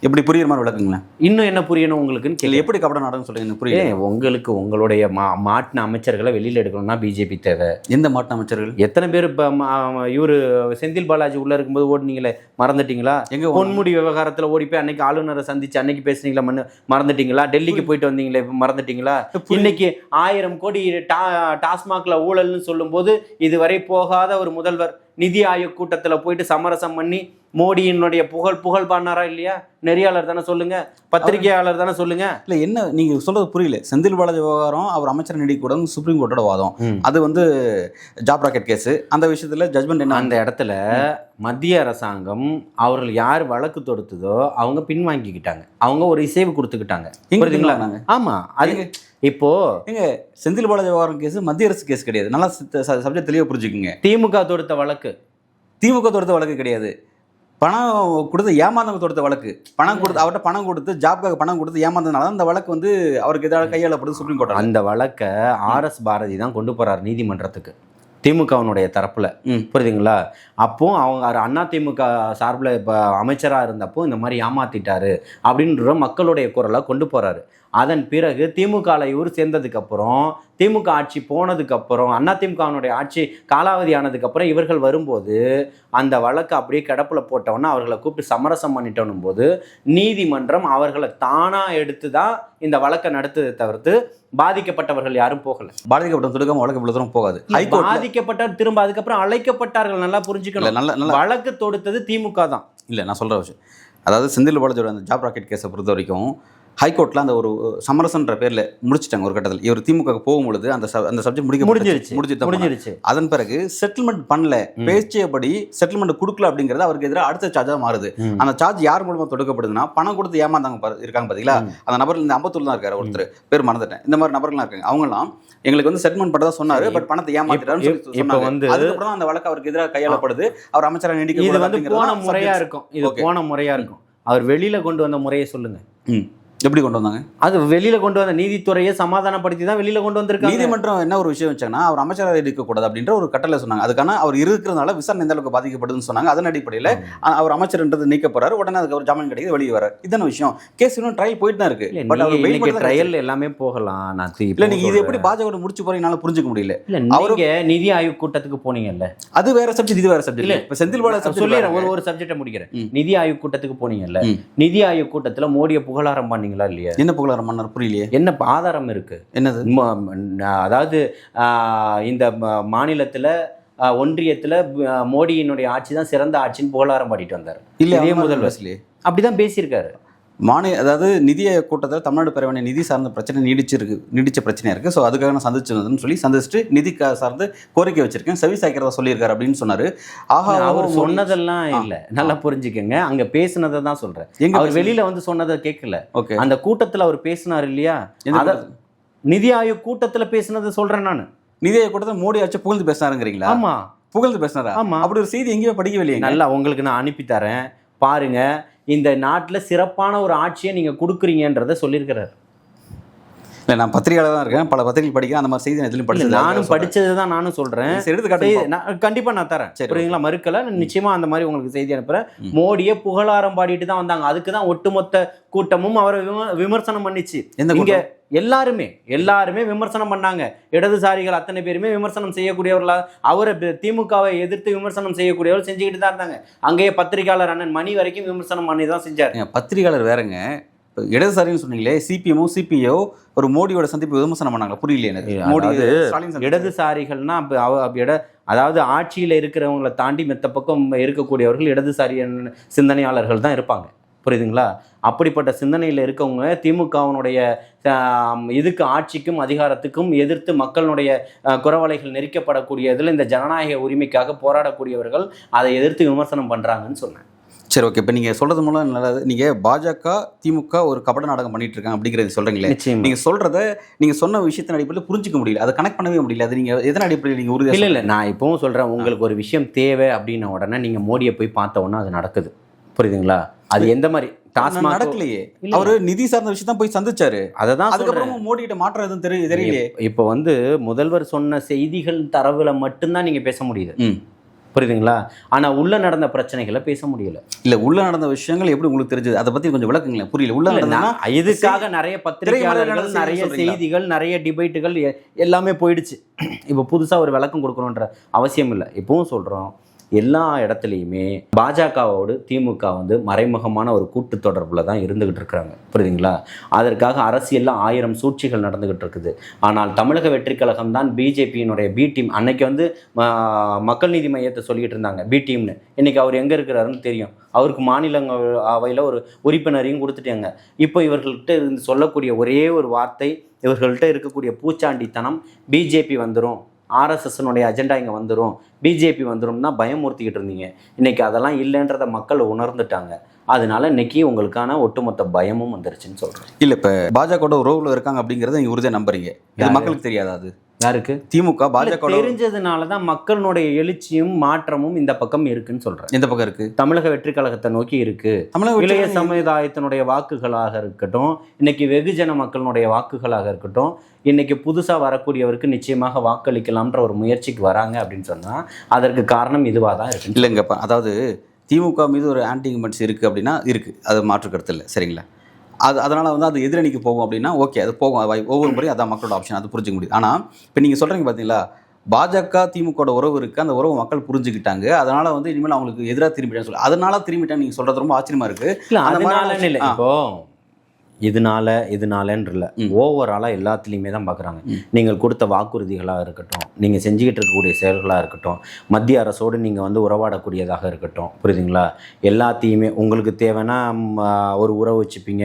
எப்படி புரியுற மாதிரி விளக்குங்களேன். இன்னும் என்ன புரியணும் உங்களுக்குன்னு கேள்வி. எப்படி கபட நாடகம் சொல்லுங்க புரியல. உங்களுக்கு உங்களுடைய மாட்டின அமைச்சர்களை வெளியில் எடுக்கணும்னா பிஜேபி தேவை. எந்த மாட்டின அமைச்சர்கள்? எத்தனை பேர் இப்போ இவரு செந்தில் பாலாஜி உள்ள இருக்கும்போது ஓடினீங்களே, மறந்துட்டீங்களா? எங்க பொன்முடி விவகாரத்தில் ஓடி போய் அன்னைக்கு ஆளுநரை சந்திச்சு அன்னைக்கு பேசுனீங்களா, மறந்துட்டீங்களா? டெல்லிக்கு போயிட்டு வந்தீங்களே, மறந்துட்டீங்களா? இன்னைக்கு 1000 கோடி டாஸ்மாக்ல ஊழல்னு சொல்லும் போது இதுவரை போகாத ஒரு முதல்வர் நிதி ஆயோக் கூட்டத்தில் போயிட்டு சமரசம் பண்ணி மோடியினுடைய புகழ் பாடினாரா இல்லையா? நெறியாளர் தானே சொல்லுங்க, பத்திரிகையாளர் தானே சொல்லுங்க. இல்லை என்ன நீங்கள் சொல்றது புரியல. செந்தில் பாலாஜி விவகாரம் அவர் அமைச்சர் நீடிக்கூடாது சுப்ரீம் கோர்ட்டோட வாதம். அது வந்து ஜாப் ராக்கெட் கேஸ். அந்த விஷயத்தில் ஜட்மெண்ட் என்ன? அந்த இடத்துல மத்திய அரசாங்கம் அவர்கள் யார் வழக்கு தொடுத்ததோ அவங்க பின்வாங்கிக்கிட்டாங்க. அவங்க ஒரு இசைவு கொடுத்துக்கிட்டாங்க. புரியுதுங்களா? ஆமா, அது இப்போ எங்க செந்தில் பாலாஜி விவகாரம் கேஸ் மத்திய அரசு கேஸ் கிடையாது. நல்லா சப்ஜெக்ட் தெளிவாக புரிஞ்சுக்குங்க. திமுக தொடுத்த வழக்கு கிடையாது. பணம் கொடுத்து ஏமாந்தவங்க தொடுத்த வழக்கு. அவர்கிட்ட பணம் கொடுத்து ஜாப்காக பணம் கொடுத்து ஏமாந்ததுனால அந்த வழக்கு வந்து அவருக்கு எதாவது கையாளப்படுது சுப்ரீம் கோர்ட். அந்த வழக்கை RS பாரதி தான் கொண்டு போறாரு நீதிமன்றத்துக்கு, திமுகவினுடைய தரப்புல. புரியுதுங்களா? அப்போ அவங்க அதிமுக சார்பில் இப்போ அமைச்சராக இருந்தப்போ இந்த மாதிரி ஏமாத்திட்டாரு அப்படின்ற மக்களுடைய குரலை கொண்டு போறாரு. அதன் பிறகு திமுகவில் இவர் சேர்ந்ததுக்கு அப்புறம், திமுக ஆட்சி போனதுக்கு அப்புறம், அதிமுகவினுடைய ஆட்சி காலாவதி ஆனதுக்கு அப்புறம் இவர்கள் வரும்போது அந்த வழக்கை அப்படியே கிடப்புல போட்டவொன்னா அவர்களை கூப்பிட்டு சமரசம் பண்ணிட்டோன்னும் போது நீதிமன்றம் அவர்களை தானா எடுத்து தான் இந்த வழக்கை நடத்துதை தவிர்த்து பாதிக்கப்பட்டவர்கள் யாரும் போகல. பாதிக்கப்பட்ட வழக்கு போகாது. பாதிக்கப்பட்ட திரும்ப அதுக்கப்புறம் அழைக்கப்பட்டார்கள். நல்லா புரிஞ்சுக்கணும். வழக்கு தொடுத்தது திமுக தான். இல்லை நான் சொல்ற விஷயம், அதாவது செந்தில் பாலாஜியோட அந்த ஜாப் ராக்கெட் கேஸை பொறுத்த வரைக்கும் ஹைகோர்ட்டில் அந்த ஒரு சமரசன்ற பேரில் முடிச்சிட்டாங்க ஒரு கட்டத்தில். இவர் திமுக போகும்பொழுது அந்த சப்ஜெக்ட் முடிஞ்சிருச்சு. அதன் பிறகு செட்டில்மெண்ட் பண்ணல, பேச்சபடி செட்டில்மெண்ட் கொடுக்கல அப்படிங்கிறது அவருக்கு எதிராக அடுத்த சார்ஜாக மாறுது. அந்த சார்ஜ் யார் மூலமாக தொடுக்கப்படுதுன்னா பணம் கொடுத்து ஏமாந்தாங்க இருக்காங்க பார்த்தீங்களா? அந்த நபர்கள் இந்த 54 தான் இருக்காரு, ஒருத்தர் பேர் மறந்துட்டேன். இந்த மாதிரி நபர்கள்லாம் இருக்காங்க. அவங்கலாம் எங்களுக்கு வந்து செட்டில்மெண்ட் பண்ண தான் சொன்னாரு, பட் பணத்தை ஏமாத்திட்டாருன்னு சொன்னாங்க. அதுக்கப்புறம் அந்த வழக்கு அவருக்கு எதிராக கையாளப்படுது. அவர் அமைச்சராக நீடிக்க. இது வந்து போன முறையா இருக்கும். இது போன முறையா இருக்கும். அவர் வெளியில கொண்டு வந்த முறையை சொல்லுங்க. எப்படி கொண்டு வந்தாங்க? அது வெளியில கொண்டு வந்த நீதித்துறையை சமாதானப்படுத்தி தான் வெளியில கொண்டு வந்திருக்காங்க. நீதிமன்றம் என்ன ஒரு விஷயம் வச்சாங்கன்னா அவர் அமைச்சராக இருக்கக்கூடாது அப்படின்ற ஒரு கட்டளை சொன்னாங்க. அதுக்கான அவர் இருக்கிறதுனால விசாரணை எந்த அளவுக்கு பாதிக்கப்படுதுன்னு சொன்னாங்க. அதன் அடிப்படையில் அவர் அமைச்சர்ன்றது நீக்க போறாரு. உடனே அதுக்கு ஒரு ஜாமீன் கிடைக்குது, வெளியே வர. இதான விஷயம். கேஸ் இன்னும் ட்ரையல் போயிட்டு தான் இருக்கு. பட் அவர் ட்ரையல் எல்லாமே போகலாம். நான் இல்லை நீங்க இது எப்படி பாஜக முடிச்சு போறீங்கனால புரிஞ்சுக்க முடியல. அவருக்கு நிதி ஆயோக் கூட்டத்துக்கு போனீங்கல்ல, அது வேற சப்ஜெக்ட், இது வேற சப்ஜெக்ட். இல்ல இப்ப செந்தில் பாலாஜி சொல்லிடுறேன், ஒரு சப்ஜெக்டை முடிக்கிறேன். நிதி ஆயோக் கூட்டத்துக்கு போனீங்கல்ல, நிதி ஆயோக் கூட்டத்தில் மோடியை புகழாரம் பண்ணீங்களா இல்லையா? என்ன புகழாரம் பண்ணார் புரியலையே. என்ன ஆதாரம் இருக்கு? என்னது? அதாவது இந்த மாநிலத்தில் ஒன்றியத்தில் மோடியினுடைய ஆட்சி தான் சிறந்த ஆட்சின்னு புகழாரம் பாடிட்டு வந்தார். இல்ல இதே முதல்வர் அப்படிதான் பேசியிருக்காரு. அதாவது நிதி ஆயோக் கூட்டத்தில் தமிழ்நாடு பெற வேண்டிய நிதி சார்ந்த பிரச்சனை நீடிச்ச பிரச்சனையாக இருக்குது. ஸோ அதுக்காக நான் சந்திச்சுட்டு நிதி சார்ந்து கோரிக்கை வச்சிருக்கேன், செவி சாய்க்கிறதா சொல்லியிருக்காரு அப்படின்னு சொன்னார். அவர் சொன்னதெல்லாம் இல்லை, நல்லா புரிஞ்சுக்கங்க. அங்கே பேசுனதை தான் சொல்கிறேன். அவர் வெளியில் வந்து சொன்னதை கேட்கல. ஓகே, அந்த கூட்டத்தில் அவர் பேசினார் இல்லையா, நிதி ஆயோக் கூட்டத்தில் பேசினதை சொல்கிறேன் நான். நிதி ஆயோக் கூட்டத்தில் மோடி ஆச்சு புகழ்ந்து பேசினாருங்கிறீங்களா? ஆமாம், புகழ்ந்து பேசினாரா? ஆமாம். அப்படி ஒரு செய்தி எங்கேயுமே படிக்கவில்லையே. நல்லா உங்களுக்கு நான் அனுப்பி தரேன் பாருங்க. இந்த நாட்டில் சிறப்பான ஒரு ஆட்சியை நீங்கள் கொடுக்குறீங்கன்றதை சொல்லியிருக்கிறார். இல்லை, நான் பத்திரிகையாளர் தான் இருக்கேன், பல பத்திரிகை படிக்கிறேன், அந்த மாதிரி செய்தி எதுலையும் படிச்சது நானும் படித்தது தான் நானும் சொல்கிறேன். கண்டிப்பாக நான் தரேன், புரியுங்களா? மறுக்கல, நிச்சயமாக அந்த மாதிரி உங்களுக்கு செய்தி அனுப்புகிறேன். மோடியை புகழாரம் பாடிட்டு தான் வந்தாங்க. அதுக்கு தான் ஒட்டுமொத்த கூட்டமும் அவரை விமர்சனம் பண்ணிச்சு. இங்கே எல்லாருமே விமர்சனம் பண்ணாங்க. இடதுசாரிகள் அத்தனை பேருமே விமர்சனம் செய்யக்கூடியவர்களா, அவரை திமுகவை எதிர்த்து விமர்சனம் செய்யக்கூடியவர்கள் செஞ்சுக்கிட்டு தான் இருந்தாங்க. அங்கேயே பத்திரிகையாளர் அண்ணன் மணி வரைக்கும் விமர்சனம் பண்ணி தான் செஞ்சார். பத்திரிகையாளர் வேறங்க, இடதுசாரின்னு சொன்னீங்களே, சிபிஎம்மோ சிபிஓ ஒரு மோடியோட சந்திப்பு விமர்சனம் பண்ணாங்களா? புரியல எனக்கு. மோடி இடதுசாரிகள்னா அதாவது ஆட்சியில் இருக்கிறவங்களை தாண்டி மெத்த பக்கம் இருக்கக்கூடியவர்கள் இடதுசாரி சிந்தனையாளர்கள் தான் இருப்பாங்க, புரியுதுங்களா? அப்படிப்பட்ட சிந்தனையில் இருக்கவங்க திமுகவினுடைய இதுக்கு ஆட்சிக்கும் அதிகாரத்துக்கும் எதிர்த்து மக்களுடைய குரவலைகள் நெரிக்கப்படக்கூடிய இதில் இந்த ஜனநாயக உரிமைக்காக போராடக்கூடியவர்கள் அதை எதிர்த்து விமர்சனம் பண்ணுறாங்கன்னு சொன்னேன். சரி, ஓகே. இப்போ நீங்கள் சொல்கிறது மூலம் நல்லது. நீங்கள் பாஜக திமுக ஒரு கபட நாடகம் பண்ணிட்டு இருக்காங்க அப்படிங்கிறது சொல்கிறீங்களே, நீங்கள் சொல்கிறத நீங்கள் சொன்ன விஷயத்தின் அடிப்படையில் புரிஞ்சிக்க முடியல, அதை கனெக்ட் பண்ணவே முடியல. அது நீங்கள் எதன் அடிப்படையில் நீங்கள் உறுதியாக? இல்லை, நான் இப்போவும் சொல்கிறேன், உங்களுக்கு ஒரு விஷயம் தேவை அப்படின்ன உடனே நீங்கள் மோடியை போய் பார்த்த உடனே அது நடக்குது, புரியுதுங்களா? அது எந்த மாதிரி டாஸ்மாக் நடக்கலையே, அவரு நிதி சார்ந்த விஷயம் தான் போய் சந்திச்சாரு. அதான் அதுக்கப்புறம் மோடி கிட்ட மாற்றம் எதுவும் தெரியலையே. இப்போ வந்து முதல்வர் சொன்ன செய்திகள் தரவுல மட்டும்தான் நீங்க பேச முடியுது, புரியுதுங்களா? ஆனா உள்ள நடந்த பிரச்சனைகளை பேச முடியல. இல்ல, உள்ள நடந்த விஷயங்கள் எப்படி உங்களுக்கு தெரிஞ்சது, அதை பத்தி கொஞ்சம் விளக்குங்களேன். புரியல. உள்ள நடந்தா இதுக்காக நிறைய பத்திரிகையாளர்கள், நிறைய செய்திகள், நிறைய டிபேட்டுகள் எல்லாமே போயிடுச்சு. இப்போ புதுசா ஒரு விளக்கம் கொடுக்கணுன்ற அவசியம் இல்லை. இப்பவும் சொல்றோம், எல்லா இடத்துலையுமே பாஜகவோடு திமுக வந்து மறைமுகமான ஒரு கூட்டு தொடர்பில் தான் இருந்துகிட்டு இருக்கிறாங்க, புரியுதுங்களா? அதற்காக அரசியலில் 1000 சூழ்ச்சிகள் நடந்துகிட்டு இருக்குது. ஆனால் தமிழக வெற்றிக் கழகம் தான் பிஜேபியினுடைய பி டீம். அன்னைக்கு வந்து மக்கள் நீதி மையத்தை சொல்லிக்கிட்டு இருந்தாங்க பி டீம்னு. இன்னைக்கு அவர் எங்கே இருக்கிறாருன்னு தெரியும். அவருக்கு மாநிலங்களவையில் ஒரு உறுப்பினரையும் கொடுத்துட்டாங்க. இப்போ இவர்கள்ட்ட இருந்து சொல்லக்கூடிய ஒரே ஒரு வார்த்தை, இவர்கள்ட்ட இருக்கக்கூடிய பூச்சாண்டித்தனம், பிஜேபி வந்துடும், ஆர்எஸ்எஸ்னுடைய அஜெண்டா இங்கே வந்துடும், பிஜேபி வந்துடும் தான் பயமுறுத்திக்கிட்டு இருந்தீங்க. இன்றைக்கி அதெல்லாம் இல்லைன்றத மக்கள் உணர்ந்துட்டாங்க. அதனால இன்னைக்கு உங்களுக்கான ஒட்டுமொத்த பயமும் வந்துருச்சுன்னு சொல்கிறேன். இல்லை, இப்போ பாஜகவோட உறவுல இருக்காங்க அப்படிங்கிறத நீங்கள் உறுதியாக நம்புறீங்க. இது மக்களுக்கு தெரியாது. அது யாருக்கு? திமுக பாஜக தெரிஞ்சதுனால தான் மக்களுடைய எழுச்சியும் மாற்றமும் இந்த பக்கம் இருக்குன்னு சொல்கிறேன். எந்த பக்கம் இருக்குது? தமிழக வெற்றி கழகத்தை நோக்கி இருக்கு. இளைய சமுதாயத்தினுடைய வாக்குகளாக இருக்கட்டும், இன்னைக்கு வெகுஜன மக்களுடைய வாக்குகளாக இருக்கட்டும், இன்னைக்கு புதுசாக வரக்கூடியவருக்கு நிச்சயமாக வாக்களிக்கலாம்ன்ற ஒரு முயற்சிக்கு வராங்க அப்படின்னு சொன்னால் அதற்கு காரணம் இதுவாக தான் இருக்கு. இல்லைங்கப்பா, அதாவது திமுக மீது ஒரு ஆன்டி இன்கம்பன்சி இருக்குது அப்படின்னா இருக்குது, அது மாற்று கருத்து இல்லை, சரிங்களா? அதனால் வந்து அது எதிரணிக்கு போகும் அப்படின்னா ஓகே, அது போகும். ஒவ்வொரு முறையும் அதான் மக்களோட ஆப்ஷன், அது புரிஞ்சுக்க முடியுது. ஆனால் இப்போ நீங்கள் சொல்கிறீங்க பார்த்தீங்களா, பாஜக திமுக உறவு இருக்குது, அந்த உறவு மக்கள் புரிஞ்சுக்கிட்டாங்க, அதனால் வந்து இனிமேல் அவங்களுக்கு எதிராக திரும்பிட்டான்னு சொல்லி அதனால திரும்பிட்டான்னு நீங்கள் சொல்கிறது ரொம்ப ஆச்சரியமாக இருக்குது. இல்லை, அதனால இல்லை, இப்போ இதனாலன்ற ஓவராலாக எல்லாத்துலேயுமே தான் பார்க்குறாங்க. நீங்கள் கொடுத்த வாக்குறுதிகளாக இருக்கட்டும், நீங்கள் செஞ்சுக்கிட்டு இருக்கக்கூடிய செயல்களாக இருக்கட்டும், மத்திய அரசோடு நீங்கள் வந்து உறவாடக்கூடியதாக இருக்கட்டும், புரியுதுங்களா? எல்லாத்தையுமே உங்களுக்கு தேவைன்னா ஒரு உறவு வச்சுப்பீங்க.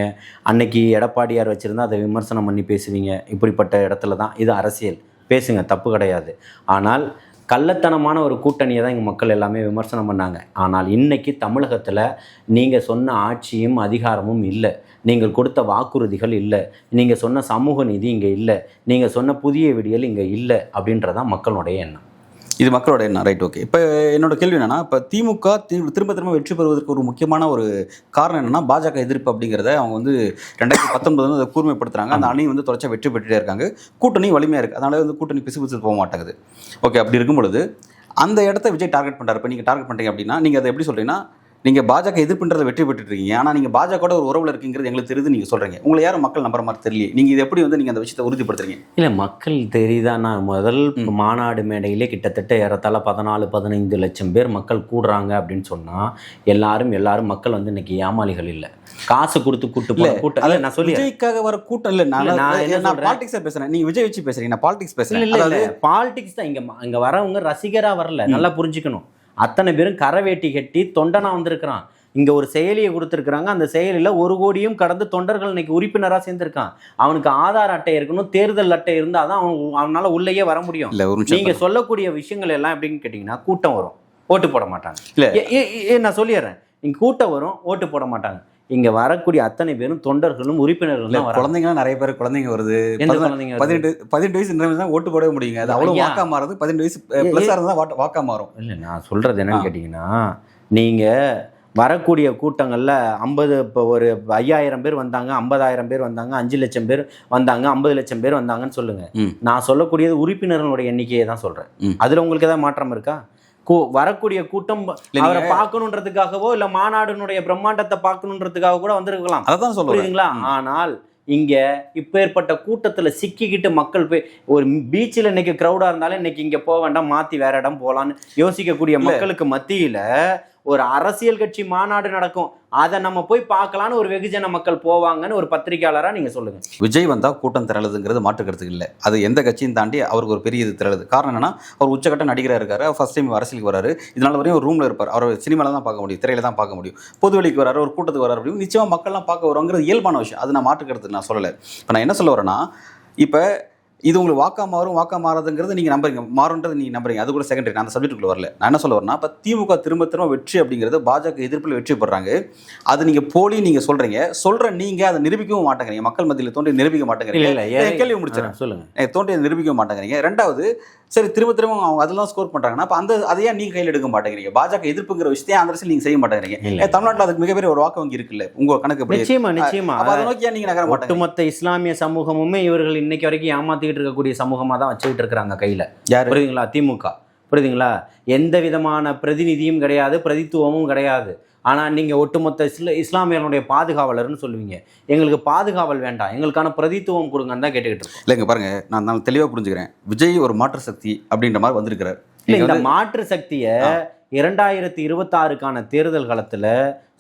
அன்னைக்கு எடப்பாடியார் வச்சுருந்தா அதை விமர்சனம் பண்ணி பேசுவீங்க. இப்படிப்பட்ட இடத்துல தான் இது அரசியல், பேசுங்க, தப்பு கிடையாது. ஆனால் கள்ளத்தனமான ஒரு கூட்டணியை தான் இங்கே மக்கள் எல்லாமே விமர்சனம் பண்ணாங்க. ஆனால் இன்றைக்கி தமிழகத்தில் நீங்கள் சொன்ன ஆட்சியும் அதிகாரமும் இல்லை, நீங்கள் கொடுத்த வாக்குறுதிகள் இல்லை, நீங்கள் சொன்ன சமூக நீதி இங்கே இல்லை, நீங்கள் சொன்ன புதிய விடியல் இங்கே இல்லை அப்படின்றதான் மக்களுடைய எண்ணம். இது மக்களோட எண்ணம், ரைட்? ஓகே. இப்போ என்னோட கேள்வி என்னென்னா, இப்போ திமுக திரும்ப வெற்றி பெறுவதற்கு ஒரு முக்கியமான ஒரு காரணம் என்னென்னா பாஜக எதிர்ப்பு அப்படிங்கிறத அவங்க வந்து 2019 அதை கூர்மைப்படுத்துகிறாங்க. அந்த அணி வந்து தொடர்ச்சியாக வெற்றி பெற்றுட்டே இருக்காங்க, கூட்டணி வலிமையாக இருக்குது, அதனால வந்து கூட்டணி பிசு போக மாட்டேங்குது. ஓகே, அப்படி இருக்கும் பொழுது அந்த இடத்த விஜய் டார்கெட் பண்ணுறாரு. இப்போ நீங்கள் டார்கெட் பண்ணுறீங்க அப்படின்னா நீங்கள் அதை எப்படி சொல்கிறீங்கன்னா, நீங்கள் பாஜக எதிர்ப்புன்றதை வெற்றி பெற்றுருக்கீங்க, ஆனால் நீங்கள் பாஜகவோட ஒரு உறவில் இருக்குங்கிறது எங்களுக்கு தெரியுது நீங்கள் சொல்கிறீங்க. உங்களை யாரும் மக்கள் நம்புற மாதிரி தெரியல. நீங்கள் இது எப்படி வந்து நீங்கள் அந்த விஷயத்தை உறுதிப்படுத்துறீங்க? இல்லை, மக்கள் தெரியுதாண்ணா, முதல் மாநாடு மேடையிலே கிட்டத்தட்ட ஏறத்தாழ 14-15 லட்சம் பேர் மக்கள் கூடுறாங்க அப்படின்னு சொன்னால் எல்லாரும் மக்கள் வந்து இன்னைக்கு ஏமாளிகள் இல்லை, காசு கொடுத்து கூட்டம். நான் சொல்லி விஜய்க்காக வர கூட்டம் இல்லை, நான் பாலிடிக்ஸாக பேசுகிறேன், நீங்கள் விஜய் வச்சு பேசுகிறீங்க, நான் பாலிடிக்ஸ் பேசுகிறேன். இல்லை, பாலிடிக்ஸ் தான். இங்கே வரவங்க ரசிகராக வரல, நல்லா புரிஞ்சுக்கணும். அத்தனை பேரும் கரை வேட்டி கட்டி தொண்டனா வந்திருக்கிறான். இங்க ஒரு செயலியை கொடுத்துருக்காங்க, அந்த செயலில 1 கோடியும் கடந்து தொண்டர்கள் இன்னைக்கு உறுப்பினரா சேர்ந்திருக்கான். அவனுக்கு ஆதார் அட்டை இருக்கணும், தேர்தல் அட்டை இருந்தாதான் அவனால உள்ளேயே வர முடியும். நீங்க சொல்லக்கூடிய விஷயங்கள் எல்லாம் எப்படின்னு கேட்டீங்கன்னா, கூட்டம் வரும், ஓட்டு போட மாட்டாங்க. இல்ல நான் சொல்லிடுறேன், இங்க கூட்டம் வரும், ஓட்டு போட மாட்டாங்க. இங்க வரக்கூடிய அத்தனை பேரும் தொண்டர்களும் உறுப்பினர்களும். குழந்தைங்களாம் நிறைய பேர் குழந்தைங்க வருது. 18 வயசு தான் ஓட்டு போடவே முடியுங்க. அது அவ்வளவு வாக்கா மாறுது. 18 வயசு பிளஸ் இருந்தா வாக்கா மாறும். இல்ல நான் சொல்றது என்னன்னு கேட்டீங்கன்னா, நீங்க வரக்கூடிய கூட்டங்கள்ல 50 இப்போ ஒரு 5000 பேர் வந்தாங்க, 50,000 பேர் வந்தாங்க, 5 லட்சம் பேர் வந்தாங்க, 50 லட்சம் பேர் வந்தாங்கன்னு சொல்லுங்க. நான் சொல்லக்கூடியது உறுப்பினர்களுடைய எண்ணிக்கையை தான் சொல்றேன். அதுல உங்களுக்கு ஏதாவது மாற்றம் இருக்கா? வரக்கூடிய கூட்டம் அவரை பார்க்கணுன்றதுக்காகவோ இல்ல மாநாடுனுடைய பிரம்மாண்டத்தை பார்க்கணுன்றதுக்காக கூட வந்திருக்கலாம். அதான் சொல்றீங்களா? ஆனால் இங்க இப்ப ஏற்பட்ட கூட்டத்துல சிக்கிக்கிட்டு மக்கள் போய் ஒரு பீச்சில் இன்னைக்கு கிரௌடா இருந்தாலும் இன்னைக்கு இங்க போக வேண்டாம், மாத்தி வேற இடம் போலான்னு யோசிக்கக்கூடிய மக்களுக்கு மத்தியில ஒரு அரசியல் கட்சி மாநாடு நடக்கும், அதை நம்ம போய் பார்க்கலான்னு ஒரு வெகுஜன மக்கள் போவாங்கன்னு ஒரு பத்திரிகையாளரா நீங்க சொல்லுங்க. விஜய் வந்தா கூட்டம் திரளுதுங்கிறது மாற்றுக்கிறதுக்கு இல்லை. அது எந்த கட்சியும் தாண்டி அவருக்கு ஒரு பெரிய இது திரளுது. காரணம் என்னன்னா, அவர் உச்சக்கட்ட நடிகராக இருக்காரு, ஃபர்ஸ்ட் டைம் அரசியலுக்கு வராரு. இதனால வரையும் ஒரு ரூம்ல இருப்பார், அவர் சினிமால தான் பார்க்க முடியும், திரையில தான் பார்க்க முடியும். பொது வெளிக்கு வராரு, ஒரு கூட்டத்துக்கு வராரு அப்படின்னு நிச்சயமா மக்கள்லாம் பார்க்க வருவாங்கிறது இயல்பான விஷயம். அது நான் மாற்றுக்கிறதுக்கு நான் சொல்லலை. இப்போ நான் என்ன சொல்ல வரேன்னா, இப்போ இது உங்களுக்கு வாக்கா மாறுதுங்கிறது நீங்கள் நம்புறீங்க, மாறுன்றது நீங்கள் நம்புறீங்க, அது கூட செகண்டரி. நான் அந்த சப்ஜெக்ட்டுக்குள்ள வரல. நான் என்ன சொல்ல வரேன்னா, இப்போ திமுக திரும்ப வெற்றி அப்படிங்கிறது பாஜக எதிர்ப்பில் வெற்றி பெறாங்க. அது நீங்கள் போலி நீங்கள் சொல்ற நீங்கள் அதை நிரூபிக்கவும் மாட்டேங்கிறீங்க. மக்கள் மத்தியில் தோன்றி நிரூபிக்க மாட்டேங்கிறீங்க. கேள்வி முடிச்சிடறேன், சொல்லுங்க. தோன்றி நிரூபிக்க மாட்டேங்கிறீங்க. ரெண்டாவது, சரி திரும்ப அவங்க அதெல்லாம் ஸ்கோர் பண்ணுறாங்கன்னா, அப்போ அதையே நீங்கள் கையில் எடுக்க மாட்டேங்கிறீங்க. பாஜக எதிர்ப்புங்கிற விஷயத்தையும் அந்த அரசியல் நீங்கள் செய்ய மாட்டேங்கிறீங்க. தமிழ்நாட்டில் அதுக்கு மிகப்பெரிய ஒரு வாக்கு வங்கி இருக்குல்ல உங்க கணக்கு. நிச்சயமா அதை நோக்கியா நீங்கள் நகர மாட்டேங்க. ஒட்டுமொத்த இஸ்லாமிய சமூகமுமே இவர்கள் இன்னைக்கு வரைக்கும் ஏமாத்திக்கிட்டு இருக்கக்கூடிய சமூகமாக தான் வச்சுக்கிட்டு இருக்கிறாங்க கையில். புரியுதுங்களா? திமுக, புரியுதுங்களா? எந்த விதமான பிரதிநிதியும் கிடையாது, பிரதித்துவமும் கிடையாது. ஆனால் நீங்கள் ஒட்டுமொத்த இஸ்லாமியர்களுடைய பாதுகாவலர்னு சொல்லுவீங்க. எங்களுக்கு பாதுகாவல் வேண்டாம், எங்களுக்கான பிரதித்துவம் கொடுங்கன்னு தான் கேட்டுக்கிட்டு இருக்கோம். இல்லைங்க பாருங்க, நான் தெளிவாக புரிஞ்சுக்கிறேன். விஜய் ஒரு மாற்று சக்தி அப்படின்ற மாதிரி வந்திருக்கிறார். இந்த மாற்று சக்தியை 2026க்கான தேர்தல் காலத்தில்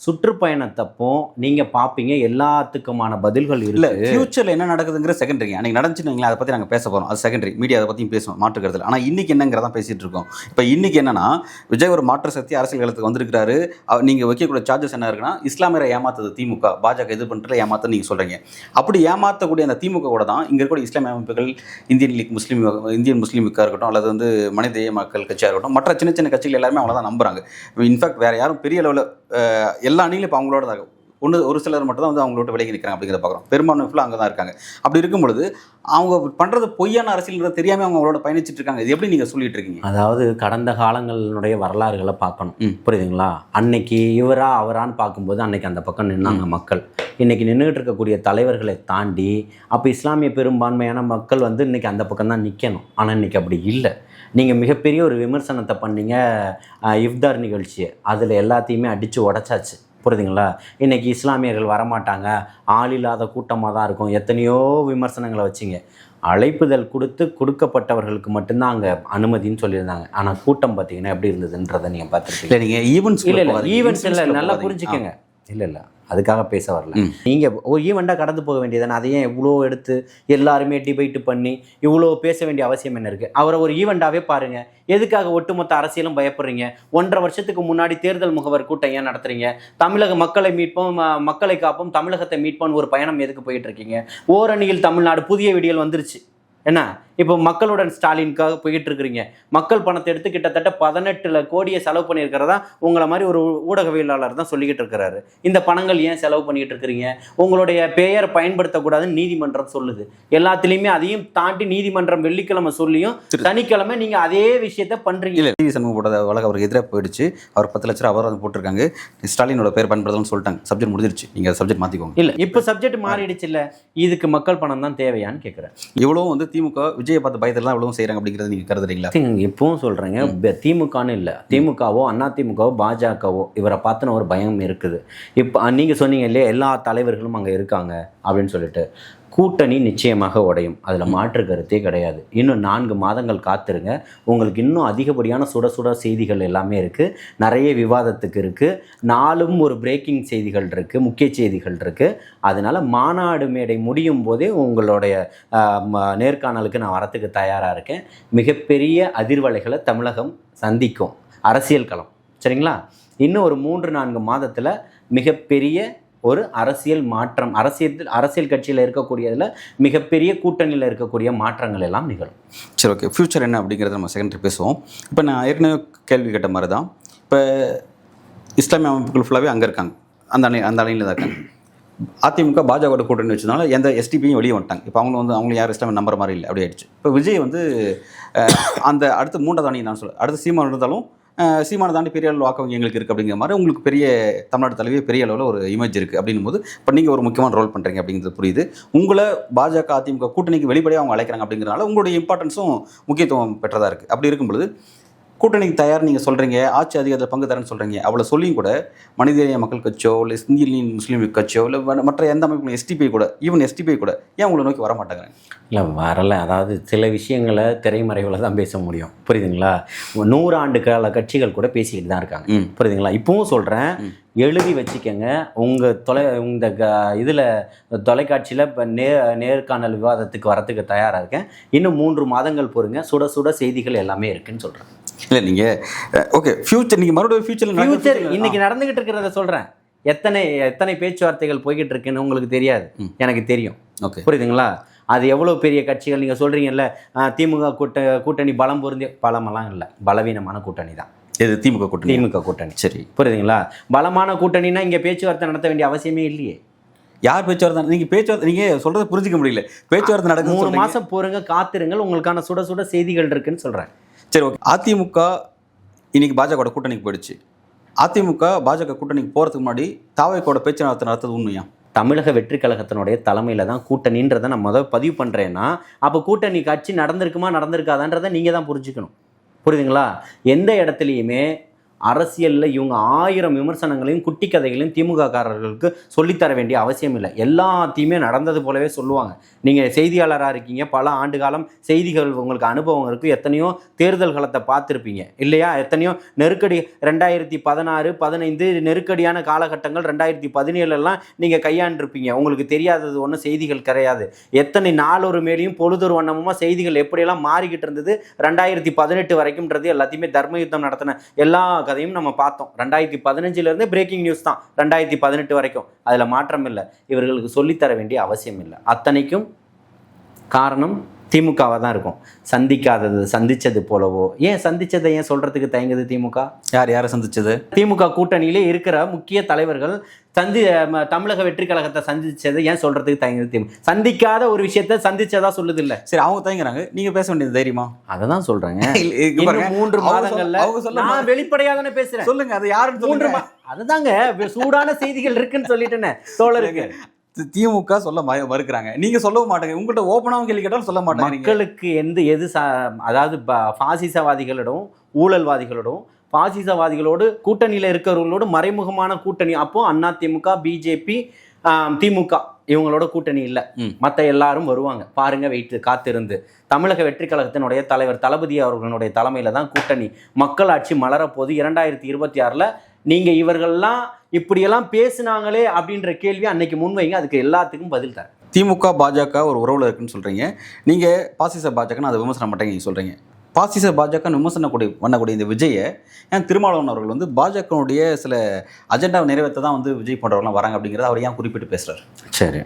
சுற்றுப்பயணத்தப்போ நீங்கள் பார்ப்பீங்க, எல்லாத்துக்குமான பதில்கள் இல்லை. ஃபியூச்சரில் என்ன நடக்குதுங்கிற செகண்டரி. அன்றைக்கி நடந்துச்சுன்னு அதை பற்றி நாங்கள் பேச போகிறோம், அது செகண்டரி. மீடியா அதை பற்றியும் பேசுவோம், மாற்றுக்கிறதுல. ஆனால் இன்றைக்கி என்னங்கிறதான் பேசிகிட்டு இருக்கோம். இப்போ இன்றைக்கி என்னன்னா, விஜய் ஒரு மாற்று சக்தி அரசியல் காலத்துக்கு வந்திருக்கிறாரு. நீங்கள் வைக்கக்கூடிய சார்ஜஸ் என்ன இருக்குன்னா, இஸ்லாமியரை ஏமாத்துது திமுக, பாஜக இது பண்ணுறது ஏமாத்துன்னு நீங்கள் சொல்கிறீங்க. அப்படி ஏமாற்றக்கூடிய அந்த திமுக கூட தான் இங்கே இருக்கக்கூடிய இஸ்லாமிய அமைப்புகள், இந்தியன் முஸ்லீமுக்காக இருக்கட்டும், அல்லது வந்து மனித மக்கள் கட்சியாக இருக்கட்டும், மற்ற சின்ன சின்ன கட்சிகள் எல்லாருமே அவங்கள தான் நம்புறாங்க. இன்ஃபேக்ட் வேறு யாரும் பெரிய அளவில் எல்லா அணிகளும் இப்போ அவங்களோட தான் ஒரு சிலர் மட்டும் தான் வந்து அவங்களோட விலகி நிற்கிறாங்க அப்படிங்கிறத பார்க்குறோம். பெரும்பான்மை ஃபுல்லாக அங்கே தான் இருக்காங்க. அப்படி இருக்கும் பொழுது அவங்க பண்ணுறது பொய்யான அரசியல்ன்றது தெரியாமல் அவங்களோட பயணிச்சுட்டு இருக்காங்க. இது எப்படி நீங்கள் சொல்லிட்டு இருக்கீங்க? அதாவது கடந்த காலங்களுடைய வரலாறுகளை பார்க்கணும், புரியுதுங்களா? அன்னைக்கு இவரா அவரான்னு பார்க்கும்போது அன்னைக்கு அந்த பக்கம் நின்னாங்க மக்கள். இன்னைக்கு நின்றுட்டு இருக்கக்கூடிய தலைவர்களை தாண்டி அப்போ இஸ்லாமிய பெரும்பான்மையான மக்கள் வந்து இன்னைக்கு அந்த பக்கம் தான் நிற்கணும். ஆனால் இன்னைக்கு அப்படி இல்லை. நீங்கள் மிகப்பெரிய ஒரு விமர்சனத்தை பண்ணீங்க இஃப்தார் நிகழ்ச்சியை, அதில் எல்லாத்தையுமே அடித்து உடச்சாச்சு, புரியுதுங்களா? இன்றைக்கி இஸ்லாமியர்கள் வரமாட்டாங்க, ஆள் இல்லாத கூட்டமாக தான் இருக்கும், எத்தனையோ விமர்சனங்களை வச்சிங்க. அழைப்புதல் கொடுக்கப்பட்டவர்களுக்கு மட்டும்தான் அங்கே அனுமதின்னு சொல்லியிருந்தாங்க. ஆனால் கூட்டம் பார்த்தீங்கன்னா எப்படி இருந்ததுன்றதை நீங்கள் பார்த்துருக்கீங்க. நீங்கள் ஈவெண்ட்ஸ் இல்லை நல்லா புரிஞ்சுக்கங்க. இல்லை அதுக்காக பேச வரல. நீங்கள் ஒரு ஈவெண்ட்டாக கடந்து போக வேண்டியதானே. அதையே இவ்வளோ எடுத்து எல்லாருமே டிபேட் பண்ணி இவ்வளோ பேச வேண்டிய அவசியம் என்ன இருக்குது? அவரை ஒரு ஈவெண்ட்டாகவே பாருங்கள். எதுக்காக ஒட்டுமொத்த அரசியலும் பயப்படுறீங்க? 1.5 வருஷத்துக்கு முன்னாடி தேர்தல் முகவர் கூட்டம் ஏன் நடத்துறீங்க? தமிழக மக்களை மீட்போம், மக்களை காப்போம், தமிழகத்தை மீட்போம் ஒரு பயணம் எதுக்கு போயிட்டு இருக்கீங்க? ஓரணியில் தமிழ்நாடு புதிய விடியல் வந்துருச்சு. என்ன இப்போ மக்களுடன் ஸ்டாலினுக்காக போயிட்டு இருக்கிறீங்க. மக்கள் பணத்தை எடுத்து கிட்டத்தட்ட 18 கோடியை செலவு பண்ணியிருக்கிறதா உங்களை மாதிரி ஒரு ஊடகவியலாளர் தான் சொல்லிக்கிட்டு இருக்கிறாரு. இந்த பணங்கள் ஏன் செலவு பண்ணிக்கிட்டு இருக்கிறீங்க? உங்களுடைய பெயரை பயன்படுத்தக்கூடாதுன்னு நீதிமன்றம் சொல்லுது. எல்லாத்துலேயுமே அதையும் தாண்டி நீதிமன்றம் வெள்ளிக்கிழமை சொல்லியும் சனிக்கிழமை நீங்கள் அதே விஷயத்த பண்ணுறீங்க. டிவி சண்முகம் போட்ட வழக்கு அவருக்கு எதிராக போயிடுச்சு. அவர் 10 லட்சம் அபராதம் போட்டிருக்காங்க. ஸ்டாலினோட பேர் பயன்படுத்தலாம்னு சொல்லிட்டாங்க. சப்ஜெக்ட் முடிஞ்சிருச்சு. நீங்கள் சப்ஜெக்ட் மாற்றிக்கோங்க. இல்லை இப்போ சப்ஜெக்ட் மாறிடுச்சு. இல்லை இதுக்கு மக்கள் பணம் தான் தேவையான்னு கேட்குறேன். இவ்வளோ வந்து திமுக விஜயை பார்த்து பயத்தில் தான் இவ்வளவு செய்கிறாங்க அப்படிங்கிறது நீங்கள் கருதுறீங்களா? இப்பவும் சொல்கிறேங்க, திமுகன்னு இல்லை, திமுகவோ அதிமுகவோ பாஜகவோ இவரை பார்த்துன ஒரு பயம் இருக்குது. இப்போ நீங்கள் சொன்னீங்க இல்லையா, எல்லா தலைவர்களும் அங்கே இருக்காங்க அப்படின்னு சொல்லிட்டு. கூட்டணி நிச்சயமாக உடையும், அதில் மாற்று கருத்தே கிடையாது. இன்னும் 4 மாதங்கள் காத்திருங்க. உங்களுக்கு இன்னும் அதிகப்படியான சுட செய்திகள் எல்லாமே இருக்குது, நிறைய விவாதத்துக்கு இருக்குது. நாளும் ஒரு பிரேக்கிங் செய்திகள் இருக்குது, முக்கிய செய்திகள் இருக்குது. அதனால் மாநாடு மேடை முடியும் போதே உங்களுடைய நேர்காணலுக்கு நான் வரத்துக்கு தயாராக இருக்கேன். மிகப்பெரிய அதிர்வலைகளை தமிழகம் சந்திக்கும் அரசியல் களம். சரிங்களா? இன்னும் ஒரு 3-4 மாதத்தில் மிகப்பெரிய ஒரு அரசியல் மாற்றம், அரசியல் கட்சியில் இருக்கக்கூடியதில் மிகப்பெரிய கூட்டணியில் இருக்கக்கூடிய மாற்றங்கள் எல்லாம் நிகழும். சரி, ஓகே. ஃப்யூச்சர் என்ன அப்படிங்கிறத நம்ம செகண்டரி பேசுவோம். இப்போ நான் ஏற்கனவே கேள்வி கேட்ட மாதிரி தான், இப்போ இஸ்லாமிய அமைப்புகள் ஃபுல்லாகவே அங்கே இருக்காங்க, அந்த அணியில் தான் இருக்காங்க. அதிமுக பாஜக கூட்டணி வச்சதுனால எந்த எஸ்டிபியும் வெளியே வந்துட்டாங்க. இப்போ அவங்களும் யாரும் இஸ்லாமிய நம்புற மாதிரி இல்லை, அப்படி ஆயிடுச்சு. இப்போ விஜய் வந்து அந்த அடுத்த 3வது அணி நான் சொல்ல, அடுத்த சீமான் இருந்தாலும் சீமானை தாண்டி பெரிய அளவில் வாக்கு எங்களுக்கு இருக்குது அப்படிங்கிற மாதிரி உங்களுக்கு பெரிய தமிழ்நாடு தலைவியே பெரிய அளவில் ஒரு இமேஜ் இருக்குது அப்படின்னும் போது, இப்போ நீங்கள் ஒரு முக்கியமான ரோல் பண்ணுறீங்க அப்படிங்கிறது புரியுது. உங்களை பாஜக அதிமுக கூட்டணிக்கு வெளிப்படையாக அவங்க அழைக்கிறாங்க அப்படிங்கிறனால உங்களுடைய இம்பார்ட்டன்ஸும் முக்கியத்துவம் பெற்றதாக இருக்குது. அப்படி இருக்கும்பொழுது கூட்டணிக்கு தயார் நீங்கள் சொல்கிறீங்க, ஆட்சி அதிகாரத்தில் பங்கு தரேன்னு சொல்கிறீங்க. அவ்வளோ சொல்லியும் கூட மனிதநேய மக்கள் கட்சியோ இல்லை இந்திய முஸ்லீம் கட்சியோ இல்லை மற்ற எந்த அமைப்பு எஸ்டிபி கூட, ஈவன் எஸ்டிபி கூட ஏன் உங்களை நோக்கி வர மாட்டேங்கிறாங்க? இல்லை, வரலை. அதாவது சில விஷயங்களை திரைமறைவில் தான் பேச முடியும், புரியுதுங்களா? 100 ஆண்டு கால கட்சிகள் கூட பேசிக்கிட்டு தான் இருக்காங்க, புரியுதுங்களா? இப்பவும் சொல்கிறேன், எழுதி வச்சுக்கோங்க. இந்த இதில் தொலைக்காட்சியில் இப்போ நேர்காணல் விவாதத்துக்கு வரத்துக்கு தயாராக இருக்கேன். இன்னும் 3 மாதங்கள் பொறுங்க, சுட சுட செய்திகள் எல்லாமே இருக்குன்னு சொல்கிறேன். இல்லை, நீங்கள் ஓகே ஃபியூச்சர், நீங்கள் மறுபடியும் ஃபியூச்சர் இன்னைக்கு நடந்துகிட்டு இருக்கிறத சொல்கிறேன். எத்தனை பேச்சுவார்த்தைகள் போய்கிட்டு இருக்குன்னு உங்களுக்கு தெரியாது, எனக்கு தெரியும். ஓகே, புரியுதுங்களா? அது எவ்வளோ பெரிய கட்சிகள் நீங்கள் சொல்கிறீங்கல்ல, திமுக கூட்டணி பலம் பொருந்திய, பலமெல்லாம் இல்லை, பலவீனமான கூட்டணி தான் இது திமுக கூட்டணி. சரி, புரியுதுங்களா? பலமான கூட்டணினா இங்கே பேச்சுவார்த்தை நடத்த வேண்டிய அவசியமே இல்லையே. யார் பேச்சுவார்த்தை? நீங்கள் சொல்கிறத புரிஞ்சிக்க முடியல. பேச்சுவார்த்தை நடக்கும் 3 மாதம் பொறுங்க, காத்திருங்கள், உங்களுக்கான சுட சுட செய்திகள் இருக்குன்னு சொல்கிறேன். சரி, ஓகே. அதிமுக இன்னைக்கு பாஜக கூட்டணிக்கு போயிடுச்சு. அதிமுக பாஜக கூட்டணிக்கு போகிறதுக்கு முன்னாடி தாவேக்கோட பேச்சுவார்த்தை நடத்துறது உண்மையா? தமிழக வெற்றி கழகத்தினுடைய தலைமையில் தான் கூட்டணின்றதை நான் பதிவு பண்ணுறேன்னா, அப்போ கூட்டணி கட்சி நடந்திருக்காதான்றதை நீங்கள் தான் புரிஞ்சுக்கணும், புரியுதுங்களா? எந்த இடத்துலையுமே அரசியலில் இவங்க 1000 விமர்சனங்களையும் குட்டி கதைகளையும் திமுக காரர்களுக்கு சொல்லித்தர வேண்டிய அவசியம் இல்லை. எல்லாத்தையுமே நடந்தது போலவே சொல்லுவாங்க. நீங்கள் செய்தியாளராக இருக்கீங்க, பல ஆண்டு காலம் செய்திகள் உங்களுக்கு அனுபவம் இருக்குது, எத்தனையோ தேர்தல் காலத்தை பார்த்துருப்பீங்க இல்லையா? எத்தனையோ நெருக்கடி, 2016, 15 நெருக்கடியான காலகட்டங்கள், 2017 நீங்கள் கையாண்டிருப்பீங்க. உங்களுக்கு தெரியாதது ஒன்றும் செய்திகள் கிடையாது. எத்தனை நாளொரு மேலேயும் பொழுதொரு வண்ணமுமா செய்திகள் எப்படியெல்லாம் மாறிக்கிட்டு இருந்தது 2018 வரைக்கும்ன்றது எல்லாத்தையுமே தர்ம யுத்தம் நடத்தின எல்லா கதையும் நம்ம பார்த்தோம். 2015 பிரேக்கிங் நியூஸ் தான் 2018 வரைக்கும், அதில் மாற்றம் இல்லை. இவர்களுக்கு சொல்லித்தர வேண்டிய அவசியம் இல்லை. அத்தனைக்கும் காரணம் திமுகவாக தான் இருக்கும். சந்திச்சது போலவோ, சந்திச்சதை சொல்றதுக்கு தயங்குது திமுக? யாரை சந்திச்சது? திமுக கூட்டணியிலே இருக்கிற முக்கிய தலைவர்கள் தமிழக வெற்றி கழகத்தை சந்திச்சதை சொல்றதுக்கு தயங்குது திமுக? சந்திக்காத ஒரு விஷயத்த சந்திச்சதா சொல்லுது இல்ல. சரி, அவங்க தயங்குறாங்க, நீங்க பேச வேண்டியது தைரியமா? அதை தான் சொல்றேங்க. 3 மாதங்கள்ல நான் வெளிப்படையா தானே பேசுறேன். சொல்லுங்க, அது யாருன்னு. அதுதாங்க சூடான செய்திகள் இருக்குன்னு சொல்லிட்டேன்னு தோழருக்கு. திமுக சொல்ல மறுக்கிறாங்க, நீங்க சொல்லவும் மாட்டாங்க. உங்கள்கிட்ட ஓப்பனாகவும் கேள்வி கேட்டாலும் சொல்ல மாட்டாங்க. மக்களுக்கு அதாவது பாசிசவாதிகளிடம், ஊழல்வாதிகளிடம், பாசிசவாதிகளோடு கூட்டணியில் இருக்கிறவங்களோடு மறைமுகமான கூட்டணி. அப்போ அதிமுக, பிஜேபி, திமுக இவங்களோட கூட்டணி இல்லை. மற்ற எல்லாரும் வருவாங்க, பாருங்க, காத்திருந்து. தமிழக வெற்றி கழகத்தினுடைய தலைவர் தளபதி அவர்களுடைய தலைமையில தான் கூட்டணி. மக்களாட்சி மலரப்போது 2026 நீங்கள் இவர்கள்லாம் இப்படியெல்லாம் பேசுனாங்களே அப்படின்ற கேள்வி அன்னைக்கு முன்வைங்க, அதுக்கு எல்லாத்துக்கும் பதில் தரேன். திமுக பாஜக ஒரு உறவுல இருக்குன்னு சொல்றீங்க, நீங்க பாசிச பாஜகன்னு அதை விமர்சனம் மாட்டேங்க சொல்றீங்க. பாசிச பாஜக விமர்சனம் பண்ணக்கூடிய இந்த விஜயை திருமாவளவன் அவர்கள் பாஜகனுடைய சில அஜெண்டாவை நிறைவேற்ற தான் விஜய் போன்றவர்கள்லாம் வராங்க அப்படிங்கிறத அவர் ஏன் குறிப்பிட்டு பேசுறாரு? சரி,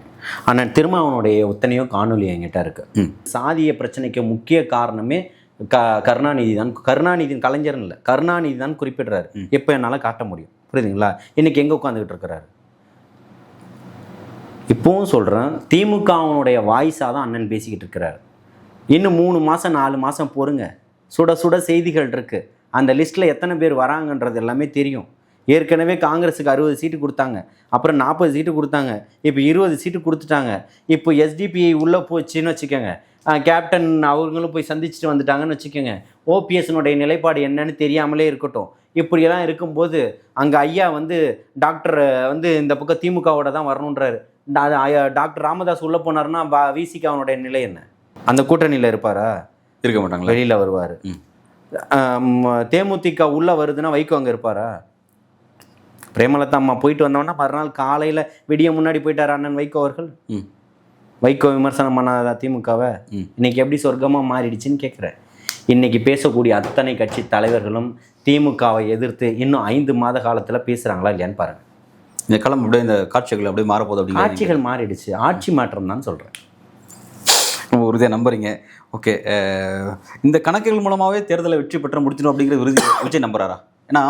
ஆனால் திருமாவளவனுடைய எத்தனையோ காணொலி என்கிட்ட இருக்கு. சாதிய பிரச்சனைக்கு முக்கிய காரணமே கருணாநிதி தான். கலைஞர்னு இல்லை, கருணாநிதி தான் குறிப்பிடுறாரு. எப்போ என்னால் காட்ட முடியும், புரியுதுங்களா? இன்னைக்கு எங்கே உட்காந்துக்கிட்டு இருக்கிறாரு? இப்போவும் சொல்கிறேன், திமுகவுடைய வாய்ஸாக தான் அண்ணன் பேசிக்கிட்டு இருக்கிறாரு. இன்னும் 3 மாதம் 4 மாதம் பொறுங்க, சுட சுட செய்திகள் இருக்குது. அந்த லிஸ்ட்டில் எத்தனை பேர் வராங்கன்றது எல்லாமே தெரியும். ஏற்கனவே காங்கிரஸுக்கு 60 சீட்டு கொடுத்தாங்க, அப்புறம் 40 சீட்டு கொடுத்தாங்க, இப்போ 20 சீட்டு கொடுத்துட்டாங்க. இப்போ எஸ்டிபிஐ உள்ளே போச்சுன்னு வச்சுக்கோங்க, கேப்டன் அவங்களும் போய் சந்திச்சுட்டு வந்துட்டாங்கன்னு வச்சுக்கோங்க. ஓபிஎஸ்னுடைய நிலைப்பாடு என்னன்னு தெரியாமலே இருக்கட்டும். இப்படியெல்லாம் இருக்கும்போது அங்கே ஐயா டாக்டர் இந்த பக்கம் திமுகவோட தான் வரணுன்றாரு. டாக்டர் ராமதாஸ் உள்ளே போனார்னா விசிக்கு அவனுடைய நிலை என்ன? அந்த கூட்டணியில் இருப்பாரா? இருக்க மாட்டாங்களா? வெளியில் வருவார். தேமுதிக உள்ளே வருதுன்னா வைகோ அங்கே இருப்பாரா? பிரேமலதா அம்மா போயிட்டு வந்தோன்னா மறுநாள் காலையில் விடிய முன்னாடி போயிட்டார் அண்ணன் வைகோ அவர்கள். வைகோ விமர்சனம் பண்ணாத திமுகவை இன்னைக்கு எப்படி சொர்க்கமாக மாறிடுச்சுன்னு கேட்குறேன். இன்னைக்கு பேசக்கூடிய அத்தனை கட்சி தலைவர்களும் திமுகவை எதிர்த்து இன்னும் 5 மாத காலத்தில் பேசுகிறாங்களா இல்லையான்னு பாருங்கள். இந்த களம் அப்படியே இந்த காட்சிகள் அப்படியே மாறப்போகுது அப்படிங்க. ஆட்சிகள் மாறிடுச்சு, ஆட்சி மாற்றம் தான் சொல்கிறேன். உறுதியாக நம்புறீங்க. ஓகே, இந்த கணக்குகள் மூலமாகவே தேர்தலை வெற்றி பெற்ற முடிச்சிடும் அப்படிங்கிற விஜய் நம்புறாரா? ஏன்னா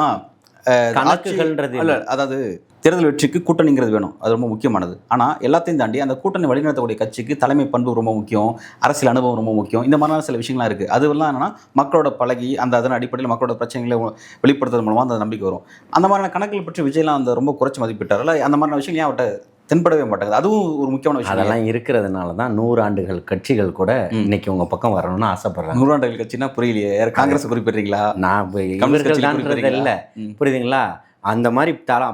கணக்குகள்ன்றது இல்லை, அதாவது தேர்தல் வெற்றிக்கு கூட்டணிங்கிறது வேணும், அது ரொம்ப முக்கியமானது. ஆனால் எல்லாத்தையும் தாண்டி அந்த கூட்டணி வழிநடத்தக்கூடிய கட்சிக்கு தலைமை பண்பு ரொம்ப முக்கியம், அரசியல் அனுபவம் ரொம்ப முக்கியம். இந்த மாதிரியான சில விஷயங்கள்லாம் இருக்குது. அதுவெல்லாம் என்னன்னா மக்களோட பழகி அதன் அடிப்படையில் மக்களோட பிரச்சனைகளை வெளிப்படுத்துறது மூலமாக அந்த நம்பிக்கை வரும். அந்த மாதிரியான கணக்குகள் பற்றி விஜய்லாம் அந்த ரொம்ப குறைச்சி மதிப்பிட்டார்ல, அந்த மாதிரியான விஷயம் ஏன் அவர்கிட்ட தென்படவே மாட்டாங்க? அதுவும் ஒரு முக்கியமான விஷயம். அதெல்லாம் இருக்கிறதுனால தான் 100 ஆண்டுகள் கட்சிகள் கூட இன்னைக்கு உங்க பக்கம் வரணும்னு ஆசைப்படுறாங்க. 100 ஆண்டுகள் கட்சினா புரியலையே, காங்கிரஸ் குறிப்பிடுறீங்களா? நான் இவர்கள் இல்லை, புரியுதுங்களா? அந்த மாதிரி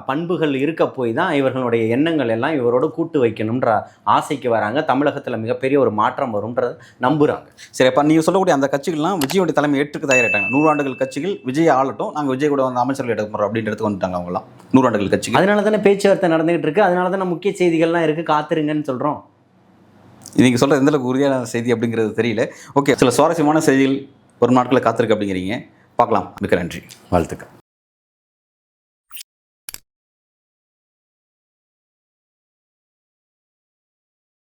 பண்புகள் இருக்க போய் தான் இவர்களுடைய எண்ணங்கள் எல்லாம் இவரோட கூட்டு வைக்கணுன்ற ஆசைக்கு வராங்க. தமிழகத்தில் மிகப்பெரிய ஒரு மாற்றம் வரும்ன்றத நம்புகிறாங்க. சரி, அப்போ நீங்கள் சொல்லக்கூடிய அந்த கட்சிகள்லாம் விஜயோடைய தலைமை ஏற்றுக்கு தயாரிட்டாங்க. 100 ஆண்டுகள் கட்சிகள் விஜய் ஆளட்டும், நாங்கள் விஜய் கூட வந்து அமைச்சர்கள் எடுக்க போகிறோம் அப்படின்றதுக்கு வந்துட்டாங்க அவங்களாம் 100 ஆண்டுகள் கட்சிகள். அதனால தானே பேச்சுவார்த்தை நடந்துகிட்டு இருக்கு, அதனால தானே முக்கிய செய்திகள்லாம் இருக்குது, காத்துருங்கன்னு சொல்கிறோம். நீங்கள் சொல்கிற எந்தளவுக்கு உறுதியான செய்தி அப்படிங்கிறது தெரியல. ஓகே, சில சுவாரஸ்யமான செய்திகள் ஒரு நாட்களில் காத்திருக்கு அப்படிங்கிறீங்க. பார்க்கலாம். மிக்க நன்றி, வாழ்த்துக்கள்.